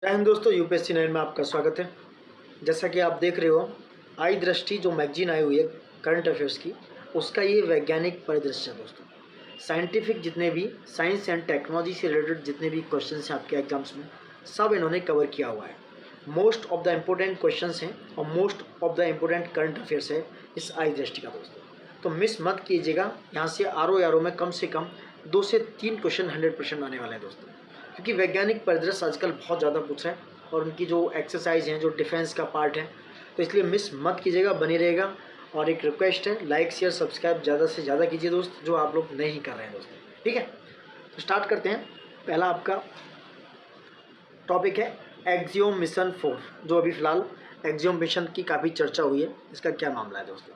जय हिंद दोस्तों, यूपीएससी 9 में आपका स्वागत है। जैसा कि आप देख रहे हो, आई दृष्टि जो मैगजीन आई हुई है करंट अफेयर्स की, उसका ये वैज्ञानिक परिदृश्य है दोस्तों। साइंटिफिक जितने भी साइंस एंड टेक्नोलॉजी से रिलेटेड जितने भी क्वेश्चन हैं आपके एग्जाम्स में, सब इन्होंने कवर किया हुआ है। Most of the important question हैं और most of the important current affairs है इस आई दृष्टि का दोस्तों। तो मिस मत कीजिएगा, यहाँ से आर में कम 2 से 3 क्वेश्चन 100% आने वाले हैं दोस्तों, क्योंकि वैज्ञानिक परिदृश्य आजकल बहुत ज़्यादा पूछ रहे हैं और उनकी जो एक्सरसाइज हैं, जो डिफेंस का पार्ट है, तो इसलिए मिस मत कीजिएगा, बनी रहेगा। और एक रिक्वेस्ट है, लाइक शेयर सब्सक्राइब ज़्यादा से ज़्यादा कीजिए दोस्त, जो आप लोग नहीं कर रहे हैं दोस्तों। ठीक है, तो स्टार्ट करते हैं। पहला आपका टॉपिक है एक्जियोम मिशन 4, जो अभी फ़िलहाल एक्जियोम मिशन की काफ़ी चर्चा हुई है। इसका क्या मामला है दोस्तों?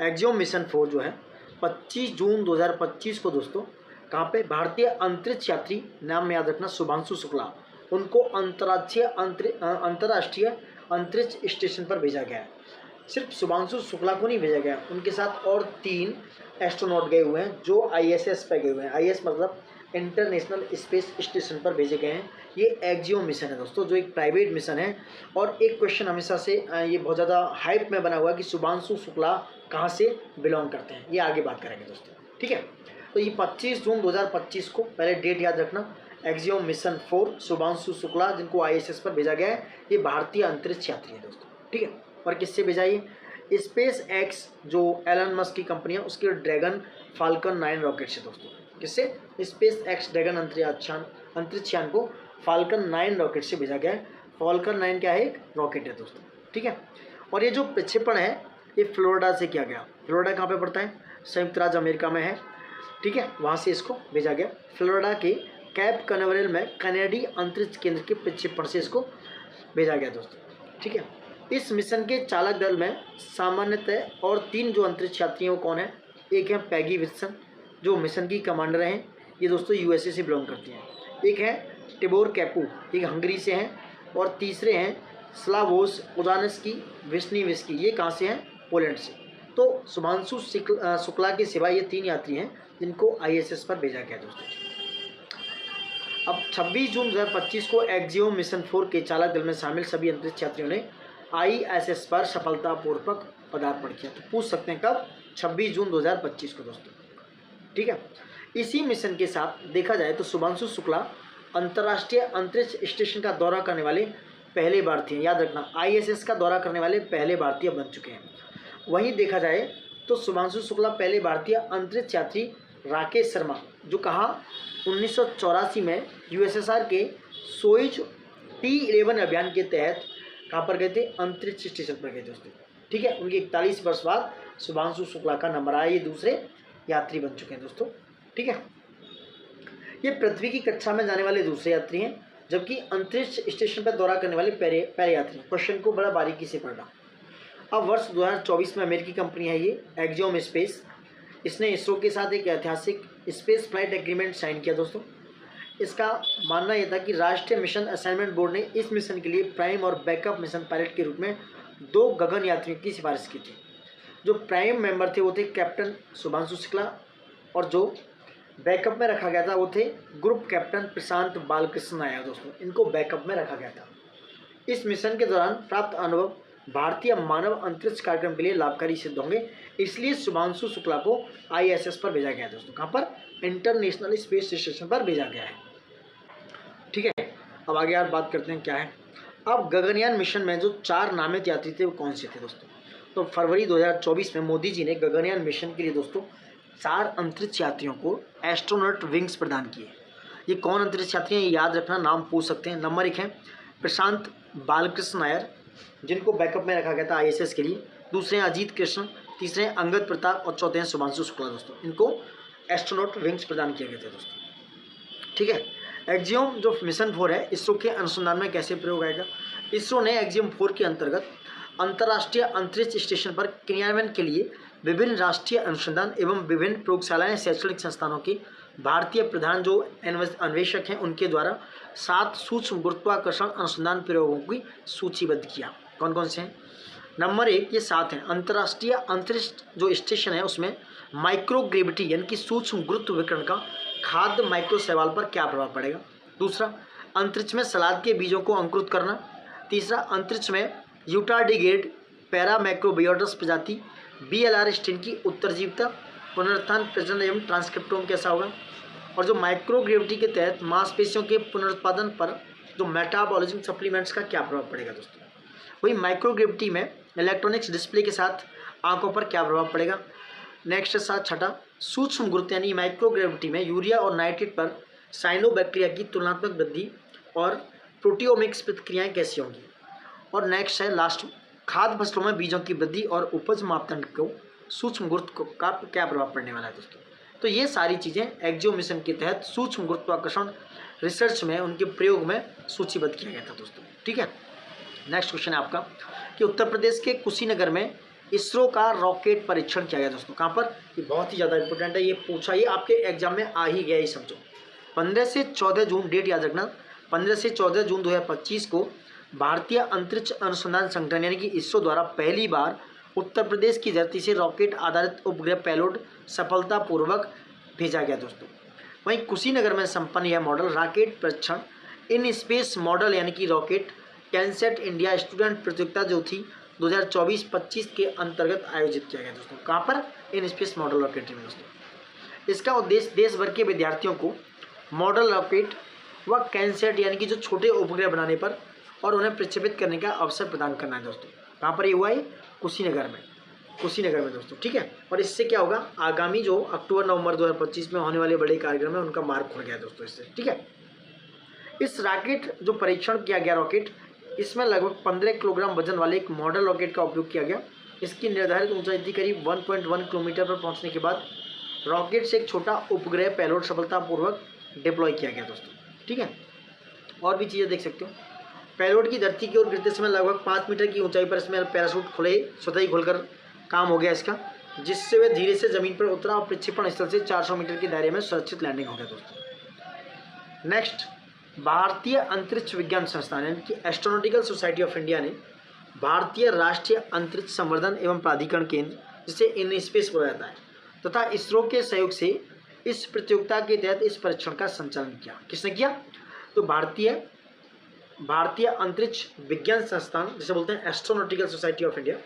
एक्जियोम मिशन 4 जो है 25 जून 2025 को दोस्तों कहाँ पे, भारतीय अंतरिक्ष यात्री, नाम में याद रखना, शुभांशु शुक्ला, उनको अंतर्राष्ट्रीय अंतरिक्ष स्टेशन पर भेजा गया है। सिर्फ शुभांशु शुक्ला को नहीं भेजा गया, उनके साथ और 3 एस्ट्रोनॉट गए हुए हैं जो ISS पे गए हुए हैं। ISS मतलब इंटरनेशनल स्पेस स्टेशन पर भेजे गए हैं। ये एक्जियो मिशन है दोस्तों, जो एक प्राइवेट मिशन है। और एक क्वेश्चन हमेशा से ये बहुत ज़्यादा हाइप में बना हुआ है कि शुभांशु शुक्ला कहाँ से बिलोंग करते हैं, ये आगे बात करेंगे दोस्तों। ठीक है, तो ये 25 जून 2025 को, पहले डेट याद रखना, एक्जियोम मिशन 4 शुभांशु शुक्ला, जिनको ISS पर भेजा गया है, ये भारतीय अंतरिक्ष यात्री है दोस्तों। ठीक है, और किससे भेजा ये? स्पेस एक्स जो एलन मस्क की कंपनी है, उसके ड्रैगन फाल्कन 9 रॉकेट से दोस्तों। किससे? स्पेस एक्स ड्रैगन अंतरिक्ष यान को फाल्कन 9 रॉकेट से भेजा गया है। फाल्कन 9 क्या है? एक रॉकेट है दोस्तों। ठीक है, और ये जो प्रक्षेपण है ये फ्लोरिडा से किया गया। फ्लोरिडा कहाँ पे पड़ता है? संयुक्त राज्य अमेरिका में है। ठीक है, वहाँ से इसको भेजा गया। फ्लोरिडा के कैप कनावरेल में कनेडी अंतरिक्ष केंद्र के प्रक्षेपण से इसको भेजा गया दोस्तों। ठीक है, इस मिशन के चालक दल में सामान्यतः और 3 जो अंतरिक्ष यात्री हैं वो कौन है? एक है पैगी विल्सन, जो मिशन की कमांडर हैं, ये दोस्तों USA से बिलोंग करती हैं। एक है टिबोर कैपू, एक हंगरी से हैं। और तीसरे हैं स्लावोस उदानस्की विस्नीविस्की, ये कहाँ से हैं? पोलैंड से। तो शुभांशु शुक्ला के सिवा ये 3 यात्री हैं जिनको ISS पर भेजा गया दोस्तों। अब 26 जून 2025 को एक्जियोम मिशन 4 के चालक दल में शामिल सभी अंतरिक्ष यात्रियों ने ISS पर सफलतापूर्वक पदार्पण किया। तो पूछ सकते हैं कब? 26 जून 2025 को दोस्तों। ठीक है, इसी मिशन के साथ देखा जाए तो शुभांशु शुक्ला अंतर्राष्ट्रीय अंतरिक्ष स्टेशन का दौरा करने वाले पहले भारतीय, याद रखना, ISS का दौरा करने वाले पहले भारतीय बन चुके हैं। वहीं देखा जाए तो शुभांशु शुक्ला पहले भारतीय अंतरिक्ष यात्री राकेश शर्मा, जो कहा 1984 में USSR के सोयुज T11 अभियान के तहत कहाँ पर गए थे? अंतरिक्ष स्टेशन पर गए दोस्तों। ठीक है, उनके 41 वर्ष बाद शुभांशु शुक्ला का नंबर आया, ये दूसरे यात्री बन चुके हैं दोस्तों। ठीक है, ये पृथ्वी की कक्षा में जाने वाले दूसरे यात्री हैं, जबकि अंतरिक्ष स्टेशन पर दौरा करने वाले पहले यात्री। क्वेश्चन को बड़ा बारीकी से पढ़ना। अब वर्ष 2024 में अमेरिकी कंपनी है ये एक्जियोम स्पेस, इसने इसरो के साथ एक ऐतिहासिक स्पेस फ्लाइट एग्रीमेंट साइन किया दोस्तों। इसका मानना यह था कि राष्ट्रीय मिशन असाइनमेंट बोर्ड ने इस मिशन के लिए प्राइम और बैकअप मिशन पायलट के रूप में 2 गगन यात्रियों की सिफारिश की थी। जो प्राइम मेंबर थे वो थे कैप्टन शुभांशु शुक्ला, और जो बैकअप में रखा गया था वो थे ग्रुप कैप्टन प्रशांत बालकृष्ण नायर दोस्तों। इनको बैकअप में रखा गया था। इस मिशन के दौरान प्राप्त अनुभव भारतीय मानव अंतरिक्ष कार्यक्रम के लिए लाभकारी सिद्ध होंगे, इसलिए शुभांशु शुक्ला को ISS पर भेजा गया दोस्तों। कहाँ पर? इंटरनेशनल स्पेस स्टेशन पर भेजा गया है। ठीक है, अब आगे यार बात करते हैं क्या है। अब गगनयान मिशन में जो 4 नामित यात्री थे वो कौन से थे दोस्तों? तो फरवरी 2024 में मोदी जी ने गगनयान मिशन के लिए दोस्तों 4 अंतरिक्ष यात्रियों को एस्ट्रोनॉट विंग्स प्रदान किए। ये कौन अंतरिक्ष यात्री हैं, ये याद रखना, नाम पूछ सकते हैं। नंबर 1 है प्रशांत बालकृष्ण नायर, जिनको बैकअप में रखा गया था ISS के लिए। दूसरे हैं अजीत कृष्ण, तीसरे हैं अंगद प्रताप और चौथे हैं शुभांशु शुक्ला दोस्तों। इनको एस्ट्रोनॉट विंग्स प्रदान किए गए थे दोस्तों। ठीक है, एक्जियोम जो मिशन 4 है, इसरो के अनुसंधान में कैसे प्रयोग आएगा? इसरो ने एक्जियोम 4 के अंतर्गत अंतर्राष्ट्रीय अंतरिक्ष स्टेशन पर क्रियान्वयन के लिए विभिन्न राष्ट्रीय अनुसंधान एवं विभिन्न प्रयोगशालाएं, शैक्षणिक संस्थानों के भारतीय प्रधान जो अन्वेषक हैं उनके द्वारा 7 सूक्ष्म गुरुत्वाकर्षण अनुसंधान प्रयोगों की सूचीबद्ध किया। कौन कौन से हैं? नंबर 1 ये 7 हैं। अंतर्राष्ट्रीय अंतरिक्ष जो स्टेशन है उसमें माइक्रोग्रेविटी यानी कि सूक्ष्म गुरुत्व विकिरण का खाद्य माइक्रोशैवाल पर क्या प्रभाव पड़ेगा। दूसरा, अंतरिक्ष में सलाद के बीजों को अंकुरित करना। तीसरा, अंतरिक्ष में यूटार्डिग्रेड पैरामैक्रोबियोटस प्रजाति BLR स्ट्रेन की उत्तरजीविता, पुनरुत्थान, प्रजनन एवं ट्रांसक्रिप्टोम कैसा होगा। और जो माइक्रोग्रेविटी के तहत मांसपेशियों के पुनरुत्पादन पर जो मेटाबॉलिज्म सप्लीमेंट्स का क्या प्रभाव पड़ेगा दोस्तों। वही माइक्रोग्रेविटी में इलेक्ट्रॉनिक्स डिस्प्ले के साथ आंखों पर क्या प्रभाव पड़ेगा। नेक्स्ट साथ छठा, सूक्ष्म गुरुत्व यानी माइक्रोग्रेविटी में यूरिया और नाइट्रेट पर साइनोबैक्टीरिया की तुलनात्मक वृद्धि और प्रोटियोमिक्स प्रतिक्रियाएं कैसी होंगी। और नेक्स्ट है लास्ट, खाद्य फसलों में बीजों की वृद्धि और उपज मापदंड को सूक्ष्म गुरुत्व का क्या प्रभाव पड़ने वाला है दोस्तों। तो ये सारी चीज़ें एक्जियो मिशन के तहत सूक्ष्म गुरुत्वाकर्षण रिसर्च में उनके प्रयोग में सूचीबद्ध किया गया था दोस्तों। ठीक है, नेक्स्ट क्वेश्चन है आपका कि उत्तर प्रदेश के कुशीनगर में इसरो का रॉकेट परीक्षण किया गया दोस्तों। कहाँ पर, ये बहुत ही ज़्यादा इंपॉर्टेंट है, ये पूछा, ये आपके एग्जाम में आ ही गया, ये समझो। 15 से 14 जून, डेट याद रखना, 15 से 14 जून 2025 को भारतीय अंतरिक्ष अनुसंधान संगठन यानी कि इसरो द्वारा पहली बार उत्तर प्रदेश की धरती से रॉकेट आधारित उपग्रह पेलोड सफलतापूर्वक भेजा गया दोस्तों। वहीं कुशीनगर में संपन्न यह मॉडल रॉकेट परीक्षण इन स्पेस मॉडल यानी कि रॉकेट कैनसेट इंडिया स्टूडेंट प्रतियोगिता जो थी 2024-25 के अंतर्गत आयोजित किया गया दोस्तों। कहाँ पर, इन स्पेस मॉडल रॉकेट में दोस्तों। इसका उद्देश्य देश भर के विद्यार्थियों को मॉडल रॉकेट व कैनसेट यानी कि जो छोटे उपग्रह बनाने पर और उन्हें प्रक्षेपित करने का अवसर प्रदान करना है दोस्तों। कहाँ पर ये हुआ है, कुशीनगर में दोस्तों। ठीक है, और इससे क्या होगा, आगामी जो अक्टूबर-नवंबर 2025 में होने वाले बड़े कार्यक्रम है उनका मार्ग खुल गया दोस्तों इससे। ठीक है, इस रॉकेट जो परीक्षण किया गया रॉकेट, इसमें लगभग 15 किलोग्राम वजन वाले एक मॉडल रॉकेट का उपयोग किया गया। इसकी निर्धारित ऊंचाई थी करीब 1.1 किलोमीटर पर पहुंचने के बाद रॉकेट से एक छोटा उपग्रह पेलोड सफलतापूर्वक डिप्लॉय किया गया दोस्तों। ठीक है, और भी चीज़ें देख सकते हो। पेलोड की धरती की ओर गिरते समय लगभग 5 मीटर की ऊंचाई पर इसमें पैराशूट खुले, स्वतः ही खुलकर काम हो गया इसका, जिससे वह धीरे से जमीन पर उतरा और प्रक्षेपण स्थल से 400 मीटर के दायरे में सुरक्षित लैंडिंग हो गया दोस्तों। नेक्स्ट, भारतीय अंतरिक्ष विज्ञान संस्थान यानी कि एस्ट्रोनॉटिकल सोसाइटी ऑफ इंडिया ने भारतीय राष्ट्रीय अंतरिक्ष संवर्धन एवं प्राधिकरण केंद्र, जिसे इन स्पेस बोला जाता है, तथा इसरो के सहयोग से इस प्रतियोगिता के तहत इस परीक्षण का संचालन किया। किसने किया, तो भारतीय अंतरिक्ष विज्ञान संस्थान जिसे बोलते हैं एस्ट्रोनॉटिकल सोसाइटी ऑफ इंडिया,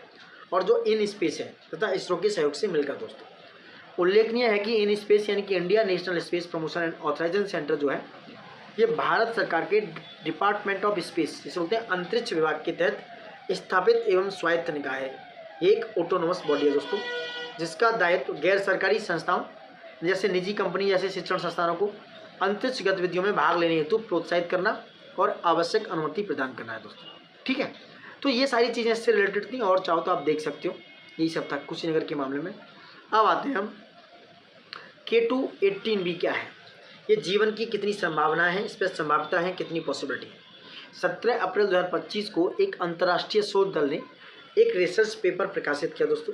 और जो इन स्पेस है तथा इसरो के सहयोग से मिलकर दोस्तों। उल्लेखनीय है कि इन स्पेस यानी कि India national space promotion and authorisation centre जो है, ये भारत सरकार के डिपार्टमेंट ऑफ स्पेस जिसे बोलते हैं अंतरिक्ष विभाग के तहत स्थापित एवं स्वायत्त निकाय है। ये एक ऑटोनोमस बॉडी है दोस्तों, जिसका दायित्व गैर सरकारी संस्थाओं जैसे निजी कंपनी जैसे शिक्षण संस्थानों को अंतरिक्ष गतिविधियों में भाग लेने हेतु प्रोत्साहित करना और आवश्यक अनुमति प्रदान करना है दोस्तों। ठीक है, तो ये सारी चीज़ें इससे रिलेटेड थी, और चाहो तो आप देख सकते हो, यही सब था कुशीनगर के मामले में। अब आते हैं हम K2-18b क्या है, ये जीवन की कितनी संभावना है, इस पर संभाव्यता है कितनी पॉसिबिलिटी है। 17 अप्रैल 2025 को एक अंतर्राष्ट्रीय शोध दल ने एक रिसर्च पेपर प्रकाशित किया दोस्तों।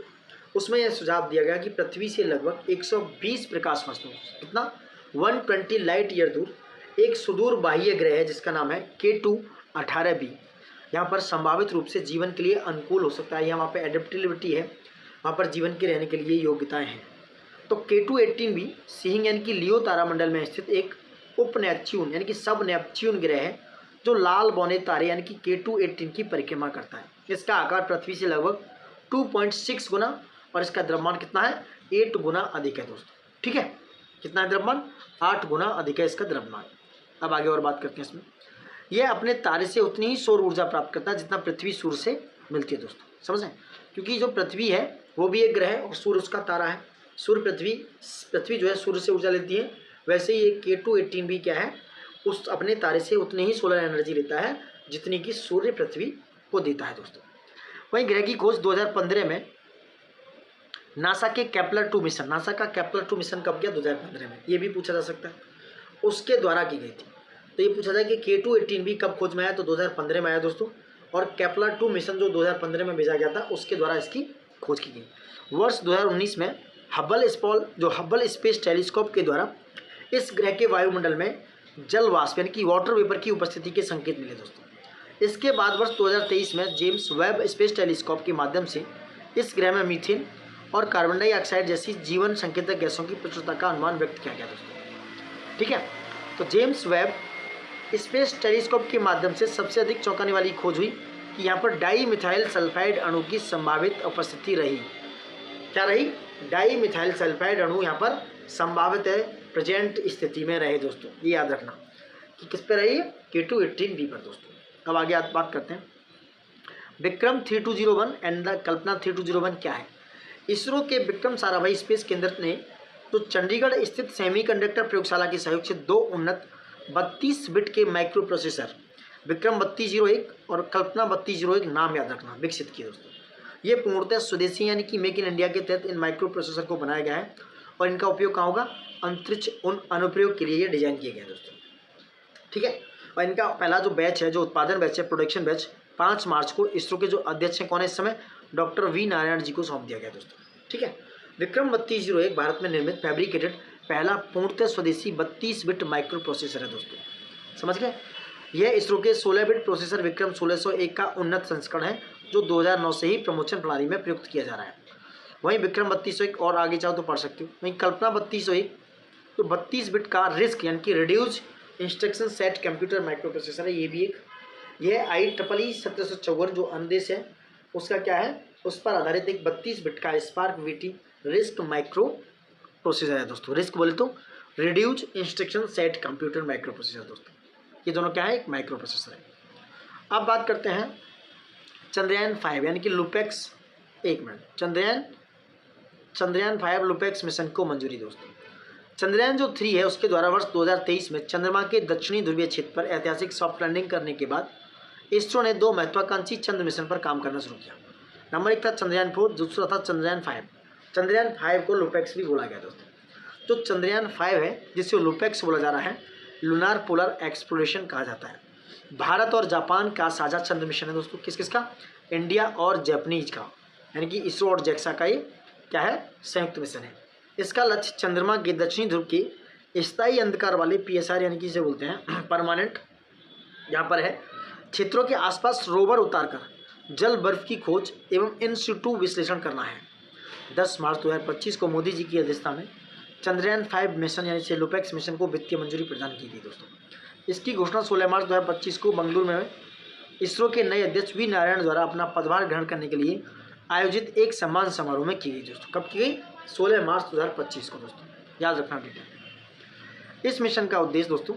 उसमें यह सुझाव दिया गया कि पृथ्वी से लगभग 120 प्रकाश वर्षों, कितना 120 लाइट ईयर दूर एक सुदूर बाह्य ग्रह है जिसका नाम है K2-18b। यहाँ पर संभावित रूप से जीवन के लिए अनुकूल हो सकता है, यहाँ वहाँ पर एडेप्टिबिलिटी है, वहाँ पर जीवन के रहने के लिए योग्यताएं हैं। तो K2-18b सिंह यानी कि लियो तारामंडल में स्थित एक उप नेपच्यून यानी कि सब नेपच्यून ग्रह है, जो लाल बौने तारे यानी कि K2-18 की परिक्रमा करता है। इसका आकार पृथ्वी से लगभग 2.6 गुना और इसका द्रव्यमान कितना है, 8 गुना अधिक है दोस्तों। ठीक है, कितना है द्रव्यमान, 8 गुना अधिक है इसका द्रव्यमान। अब आगे और बात करते हैं इसमें। यह अपने तारे से उतनी ही सौर ऊर्जा प्राप्त करता है जितना पृथ्वी सूर्य से मिलती है दोस्तों, समझ रहे हैं। क्योंकि जो पृथ्वी है वो भी एक ग्रह है और सूर्य उसका तारा है। सूर्य पृथ्वी जो है सूर्य से ऊर्जा लेती है, वैसे ही ये K2-18b क्या है, उस अपने तारे से उतनी ही सोलर एनर्जी लेता है जितनी कि सूर्य पृथ्वी को देता है दोस्तों। वहीं ग्रह की खोज 2015 में नासा के केपलर-2 मिशन, नासा का केपलर-2 मिशन कब किया, 2015 में, ये भी पूछा जा सकता है, उसके द्वारा की गई थी। तो ये पूछा जाए कि K2-18b कब खोज में आया, तो 2015 में आया दोस्तों, और केपलर-2 मिशन जो 2015 में भेजा गया था उसके द्वारा इसकी खोज की गई। वर्ष 2019 में हबल स्पेस टेलीस्कोप के द्वारा इस ग्रह के वायुमंडल में जल वाष्प यानी कि वाटर वेपर की उपस्थिति के संकेत मिले दोस्तों। इसके बाद वर्ष 2023 में जेम्स वेब स्पेस टेलीस्कोप के माध्यम से इस ग्रह में मीथेन और कार्बन डाइऑक्साइड जैसी जीवन संकेतक गैसों की प्रचुरता का अनुमान व्यक्त किया गया दोस्तों। ठीक है, तो जेम्स वेब स्पेस टेलीस्कोप के माध्यम से सबसे अधिक चौंकाने वाली खोज हुई कि यहाँ पर डाई मिथाइल सल्फाइड अणु की संभावित उपस्थिति रही। क्या रही? डाई मिथाइल सल्फाइड अणु यहाँ पर संभावित है, प्रेजेंट स्थिति में रहे दोस्तों। ये याद रखना कि किस पे रही है? K2-18b पर दोस्तों। अब आगे बात करते हैं विक्रम 3201 एंड द कल्पना 3201 क्या है। इसरो के विक्रम साराभाई स्पेस केंद्र ने तो चंडीगढ़ स्थित सेमीकंडक्टर प्रयोगशाला के सहयोग से 2 उन्नत 32 बिट के माइक्रो प्रोसेसर विक्रम 3201 और कल्पना 3201 नाम याद रखना विकसित किए दोस्तों। ये पूर्णतः स्वदेशी यानी कि मेक इन इंडिया के तहत इन माइक्रो प्रोसेसर को बनाया गया है और इनका उपयोग कहाँ होगा? अंतरिक्ष उन अनुप्रयोग के लिए ये डिजाइन किए गए हैं दोस्तों। ठीक है, और इनका पहला जो बैच है, जो उत्पादन बैच है, प्रोडक्शन बैच 5 मार्च को इसरो के जो अध्यक्ष हैं कौन है इस समय? डॉक्टर वी नारायण जी को सौंप दिया गया दोस्तों। ठीक है, विक्रम 3201 भारत में निर्मित फैब्रिकेटेड पहला पूर्णतः स्वदेशी 32 बिट माइक्रो प्रोसेसर है दोस्तों। समझ गए? यह इसरो के 16 बिट प्रोसेसर विक्रम 1601 का उन्नत संस्करण है जो 2009 से ही प्रमोशन प्रणाली में प्रयुक्त किया जा रहा है। वहीं विक्रम 3201 और आगे चाहो तो पढ़ सकते हो। वहीं कल्पना 3201 तो 32 बिट का रिस्क यानी कि reduce instruction set computer micro processor है। ये भी एक यह IEEE 1754 जो अनुदेश है उसका क्या है? उस पर आधारित एक 32 बिट का spark VT risk micro processor है दोस्तों। रिस्क बोले तो reduce instruction set computer micro processor दोस्तों। ये दोनों क्या है? एक माइक्रो प्रोसेसर है। अब बात करते हैं चंद्रयान 5 यानी कि लुपेक्स। एक मिनट, चंद्रयान 5 लुपेक्स मिशन को मंजूरी दोस्तों। चंद्रयान जो 3 है उसके द्वारा वर्ष 2023 में चंद्रमा के दक्षिणी ध्रुवीय क्षेत्र पर ऐतिहासिक सॉफ्ट लैंडिंग करने के बाद इसरो ने 2 महत्वाकांक्षी चंद्र मिशन पर काम करना शुरू किया। नंबर 1 था चंद्रयान 4, दूसरा था चंद्रयान 5। चंद्रयान 5 को लुपेक्स भी बोला गया दोस्तों। जो चंद्रयान 5 है जिसे लुपेक्स बोला जा रहा है, लूनार पोलर एक्सप्लोरेशन कहा जाता है। भारत और जापान का साझा चंद्र मिशन है दोस्तों। किस किस का? इंडिया और जापानीज का, यानी कि इसरो और जेक्सा का ये क्या है? संयुक्त मिशन है। इसका लक्ष्य चंद्रमा के दक्षिणी ध्रुव के स्थायी अंधकार वाले PSR यानी कि इसे बोलते हैं परमानेंट यहाँ पर है क्षेत्रों के आसपास रोवर उतारकर जल बर्फ की खोज एवं इन सिटू विश्लेषण करना है। 10 मार्च 2025 को मोदी जी की अध्यक्षता में चंद्रयान 5 मिशन यानी से लुपेक्स मिशन को वित्तीय मंजूरी प्रदान की गई दोस्तों। इसकी घोषणा 16 मार्च 2025 को बेंगलुरु में इसरो के नए अध्यक्ष वी नारायण द्वारा अपना पदभार ग्रहण करने के लिए आयोजित एक सम्मान समारोह में की गई दोस्तों। कब की गई? 16 मार्च 2025 को दोस्तों, याद रखना डिटेल। इस मिशन का उद्देश्य दोस्तों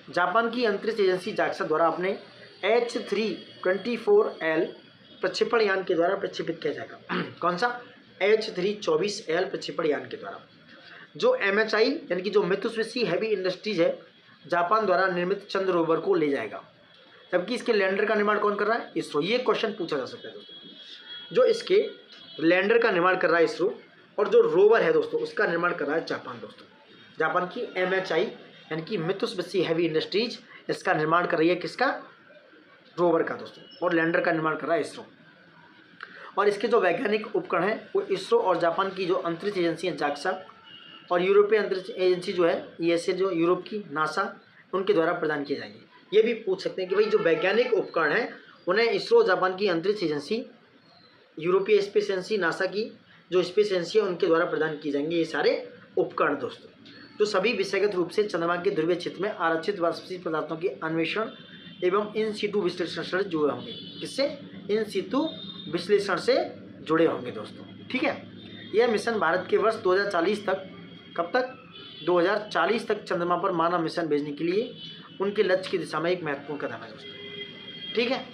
जापान की अंतरिक्ष एजेंसी जाक्सा द्वारा अपने H324L प्रक्षेपण यान के द्वारा प्रक्षेपित किया जाएगा। कौन सा? H324L प्रक्षेपण यान के द्वारा, जो MHI यानी कि जो मित्सुबिशी हेवी इंडस्ट्रीज है जापान द्वारा निर्मित चंद्र रोवर को ले जाएगा। जबकि इसके लैंडर का निर्माण कौन कर रहा है? इसरो। ये क्वेश्चन पूछा जा सकता है दोस्तों। जो इसके लैंडर का निर्माण कर रहा है इसरो और जो रोवर है दोस्तों उसका निर्माण कर रहा है जापान दोस्तों। जापान की MHI यानी कि मित्सुबिशी हेवी इंडस्ट्रीज इसका निर्माण कर रही है। किसका? रोवर का दोस्तों। और लैंडर का निर्माण कर रहा है इसरो। और इसके जो वैज्ञानिक उपकरण हैं वो इसरो और जापान की जो अंतरिक्ष एजेंसी है जाक्सा और यूरोपीय अंतरिक्ष एजेंसी जो है ESA जो यूरोप की नासा उनके द्वारा प्रदान किए जाएंगे। ये भी पूछ सकते हैं कि भाई जो वैज्ञानिक उपकरण हैं उन्हें इसरो जापान की अंतरिक्ष एजेंसी यूरोपीय स्पेस एजेंसी नासा की जो स्पेस एजेंसी है उनके द्वारा प्रदान किए जाएंगे ये सारे उपकरण दोस्तों, जो सभी विषयगत रूप से चंद्रमा के ध्रुवीय क्षेत्र में आरक्षित वाष्पशील पदार्थों के अन्वेषण एवं इन सीटू विश्लेषण से जुड़े होंगे। किससे? इन सीटू विश्लेषण से जुड़े होंगे दोस्तों। ठीक है, यह मिशन भारत के वर्ष 2040 तक, कब तक? 2040 तक चंद्रमा पर मानव मिशन भेजने के लिए उनके लक्ष्य की दिशा में एक महत्वपूर्ण कदम है दोस्तों। ठीक है,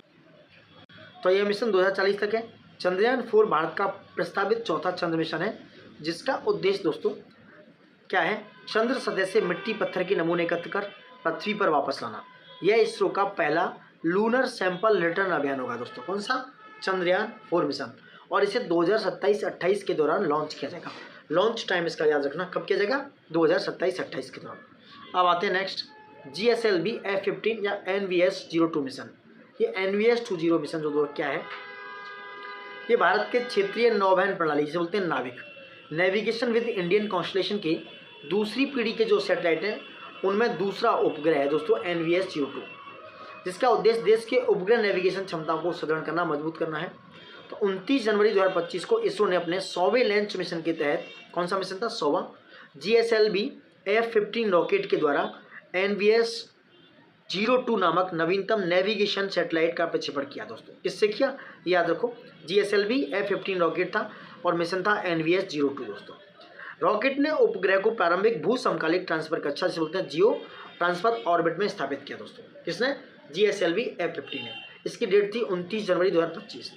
तो यह मिशन 2040 तक है। चंद्रयान 4 भारत का प्रस्तावित चौथा चंद्र मिशन है जिसका उद्देश्य दोस्तों क्या है? चंद्र सतह से मिट्टी पत्थर के नमूने एकत्र कर पृथ्वी पर वापस लाना। यह इसरो का पहला लूनर सैंपल रिटर्न अभियान होगा दोस्तों। कौन सा? चंद्रयान 4 मिशन। और इसे 2027-28 के दौरान लॉन्च किया जाएगा। लॉन्च टाइम इसका याद रखना, कब किया जाएगा? 2027-28 के दौरान। अब आते हैं नेक्स्ट GSLV F-15 या NVS-02 मिशन। ये NVS-20 मिशन जो क्या है? ये भारत के क्षेत्रीय नौवहन प्रणाली जिसे बोलते हैं नाविक नेविगेशन विद इंडियन कॉन्स्टलेशन की दूसरी पीढ़ी के जो सैटेलाइट हैं उनमें दूसरा उपग्रह है दोस्तों NVS-02, जिसका उद्देश्य देश के उपग्रह नेविगेशन क्षमताओं को सुदृढ़ करना, मजबूत करना है। तो 29 जनवरी 2025 को इसरो ने अपने 100वें लॉन्च मिशन के तहत, कौन सा मिशन था? 100वां GSLV F-15 रॉकेट के द्वारा NVS GS-02 नामक नवीनतम नेविगेशन सैटेलाइट का प्रक्षेपण किया दोस्तों। किससे किया, याद रखो, GSLV F-15 रॉकेट था और मिशन था NVS-02 दोस्तों। रॉकेट ने उपग्रह को प्रारंभिक भू समकालिक ट्रांसफर कक्षा से बोलते हैं जियो ट्रांसफर ऑर्बिट में स्थापित किया दोस्तों। किसने, GSLV F-15 ने। इसकी डेट थी 29 जनवरी 2025।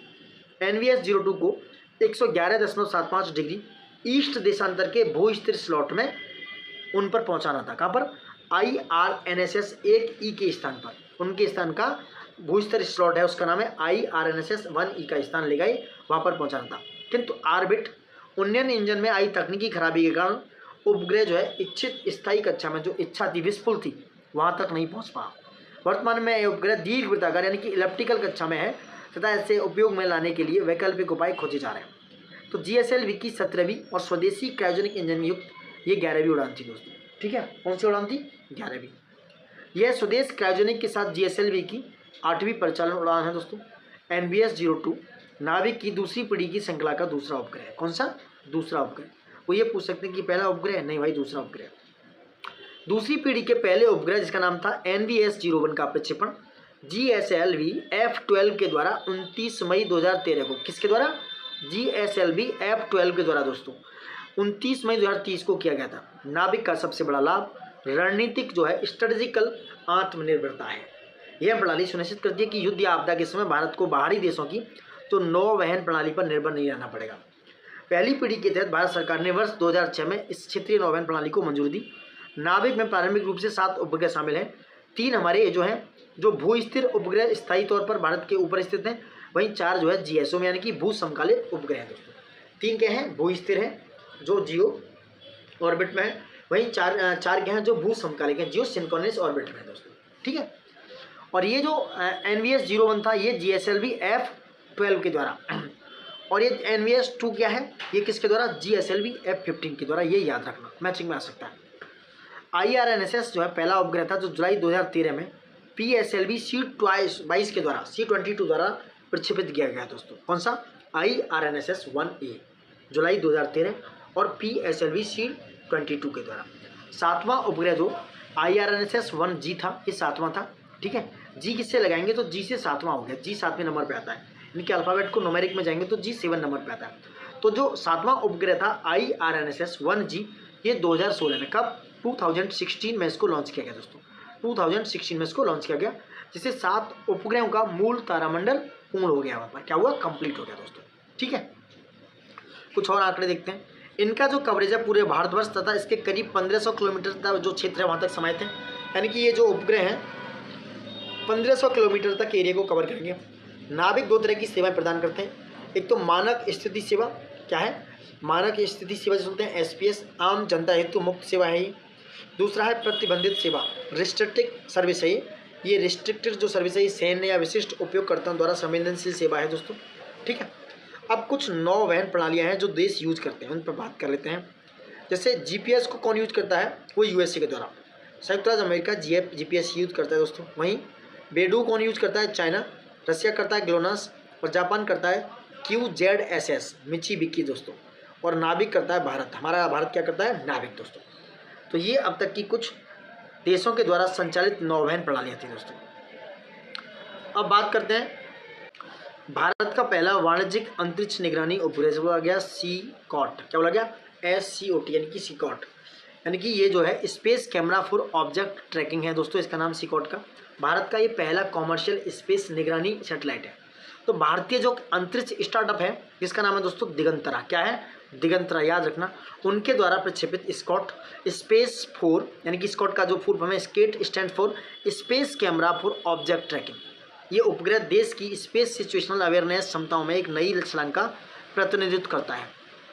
NVS-02 को 111.75 डिग्री ईस्ट देशांतर के भू स्थिर स्लॉट में उन पर पहुंचाना था। कहाँ पर, IRNSS 1E के स्थान पर। उनके स्थान का भू स्थिर स्लॉट है, उसका नाम है IRNSS 1E का स्थान ले गए, वहाँ पर पहुंचाना था। किंतु ऑर्बिट उन्नयन इंजन में आई तकनीकी खराबी के कारण उपग्रह जो है इच्छित स्थायी कक्षा में जो इच्छा थी, विस्फुल थी, वहाँ तक नहीं पहुँच पा। वर्तमान में यह उपग्रह दीर्घ वृत्ताकार यानी कि इलिप्टिकल कक्षा में है तथा इसे उपयोग में लाने के लिए वैकल्पिक उपाय खोजे जा रहे हैं। तो GSLV की 17वीं और स्वदेशी क्रायोजेनिक इंजन में युक्त ये 11वीं उड़ान थी दोस्तों। ठीक है, कौन सी उड़ान थी, 11वीं। यह स्वदेश क्रायोजेनिक के साथ GSLV की 8वीं परिचालन उड़ान है दोस्तों। NVS-02 नाविक की दूसरी पीढ़ी की श्रृंखला का दूसरा उपग्रह है। कौन सा, दूसरा उपग्रह। वो ये पूछ सकते हैं कि पहला उपग्रह, नहीं भाई, दूसरा उपग्रह। दूसरी पीढ़ी के पहले उपग्रह जिसका नाम था NVS-01 का प्रक्षेपण GSLV F-12 के द्वारा 29 मई 2013 को, किसके द्वारा, GSLV F-12 के द्वारा दोस्तों 29 मई 2030 को किया गया था। नाविक का सबसे बड़ा लाभ रणनीतिक जो है स्ट्रेटेजिकल आत्मनिर्भरता है। यह प्रणाली सुनिश्चित करती है कि युद्ध या आपदा के समय भारत को बाहरी देशों की तो नौवहन प्रणाली पर निर्भर नहीं रहना पड़ेगा। पहली पीढ़ी के तहत भारत सरकार ने वर्ष 2006 में इस क्षेत्रीय नौवहन प्रणाली को मंजूरी दी। नाविक में प्रारंभिक रूप से 7 उपग्रह शामिल हैं। 3 हमारे जो हैं जो भू स्थिर उपग्रह स्थायी तौर पर भारत के ऊपर स्थित हैं, वहीं 4 जो है GSO में यानी कि भू समकालिक उपग्रह हैं दोस्तों। 3 क्या हैं, भू स्थिर हैं जो जियो ऑर्बिट में है, वहीं 4 क्या हैं जो भू समकालिक हैं, जियो सिंक्रोनस ऑर्बिट में है दोस्तों। ठीक है, और ये जो NVS-01 था ये GSLV F-12 के द्वारा, और ये NVS-2 क्या है, ये किसके द्वारा, GSLV F-15 के द्वारा। ये याद रखना, मैचिंग में आ सकता है। IRNSS जो है पहला उपग्रह था जो जुलाई 2013 में PSLV C-22 के द्वारा C-22 द्वारा प्रक्षेपित किया गया दोस्तों। कौन सा, IRNSS 1A जुलाई 2013 और PSLV C-22 के द्वारा। 7वां उपग्रह जो IRNSS 1G था, ये 7वां था। ठीक है, G किससे लगाएंगे तो G से 7वां हो गया, G 7वें नंबर पे आता है, इनके अल्फ़ाबेट को न्यूमेरिक में जाएंगे तो G 7 नंबर पे आता है। तो जो 7वां उपग्रह था IRNSS 1G, ये 2016 में, कब, 2016 में इसको लॉन्च किया गया दोस्तों। 2016 में इसको लॉन्च किया गया, जिससे 7 उपग्रहों का मूल तारामंडल पूर्ण हो गया, वहाँ पर क्या हुआ, कंप्लीट हो गया दोस्तों। ठीक है, कुछ और आंकड़े देखते हैं। इनका जो कवरेज है पूरे भारतवर्ष तथा इसके करीब 1500 किलोमीटर तक जो क्षेत्र है वहाँ तक समाहित है, यानी कि ये जो उपग्रह हैं 1500 किलोमीटर तक एरिया को कवर करेंगे। नाविक 2 तरह की सेवाएं प्रदान करते हैं। एक तो मानक स्थिति सेवा, क्या है, मानक स्थिति सेवा जो बोलते हैं SPS, आम जनता हेतु मुक्त सेवा है ये। दूसरा है प्रतिबंधित सेवा, रिस्ट्रिक्टेड सर्विस है ये रिस्ट्रिक्टेड जो सर्विस है ये सैन्य या विशिष्ट उपयोगकर्ताओं द्वारा संवेदनशील सेवा है दोस्तों। ठीक है, अब कुछ नौवहन प्रणालियां हैं जो देश यूज करते हैं, उन पर बात कर लेते हैं। जैसे GPS को कौन यूज करता है, वो USA के द्वारा, संयुक्त राज्य अमेरिका GPS यूज करता है दोस्तों। वहीं बेडू कौन यूज करता है, चाइना, रसिया करता है ग्लोनास, और जापान करता है QZSS मित्सुबिशी दोस्तों, और नाविक करता है भारत। हमारा भारत क्या करता है, नाविक दोस्तों। तो ये अब तक की कुछ देशों के द्वारा संचालित नौवहन प्रणालियाँ थी दोस्तों। अब बात करते हैं भारत का पहला वाणिज्यिक अंतरिक्ष निगरानी उपग्रह बोला गया SCOT, क्या बोला गया, SCOT यानी कि SCOT, यानी कि ये जो है space camera for object trekking है दोस्तों, इसका नाम SCOT का। भारत का ये पहला कॉमर्शियल स्पेस निगरानी सैटेलाइट है। तो भारतीय जो अंतरिक्ष स्टार्टअप है जिसका नाम है दोस्तों दिगंतरा, क्या है, दिगंतरा, याद रखना, उनके द्वारा प्रक्षेपित SCOT स्पेस 4 यानी कि SCOT का जो फुल फॉर्म है SCOT stand for space camera for object tracking. ये उपग्रह देश की स्पेस सिचुएशनल अवेयरनेस क्षमताओं में एक नई छलांग का प्रतिनिधित्व करता है।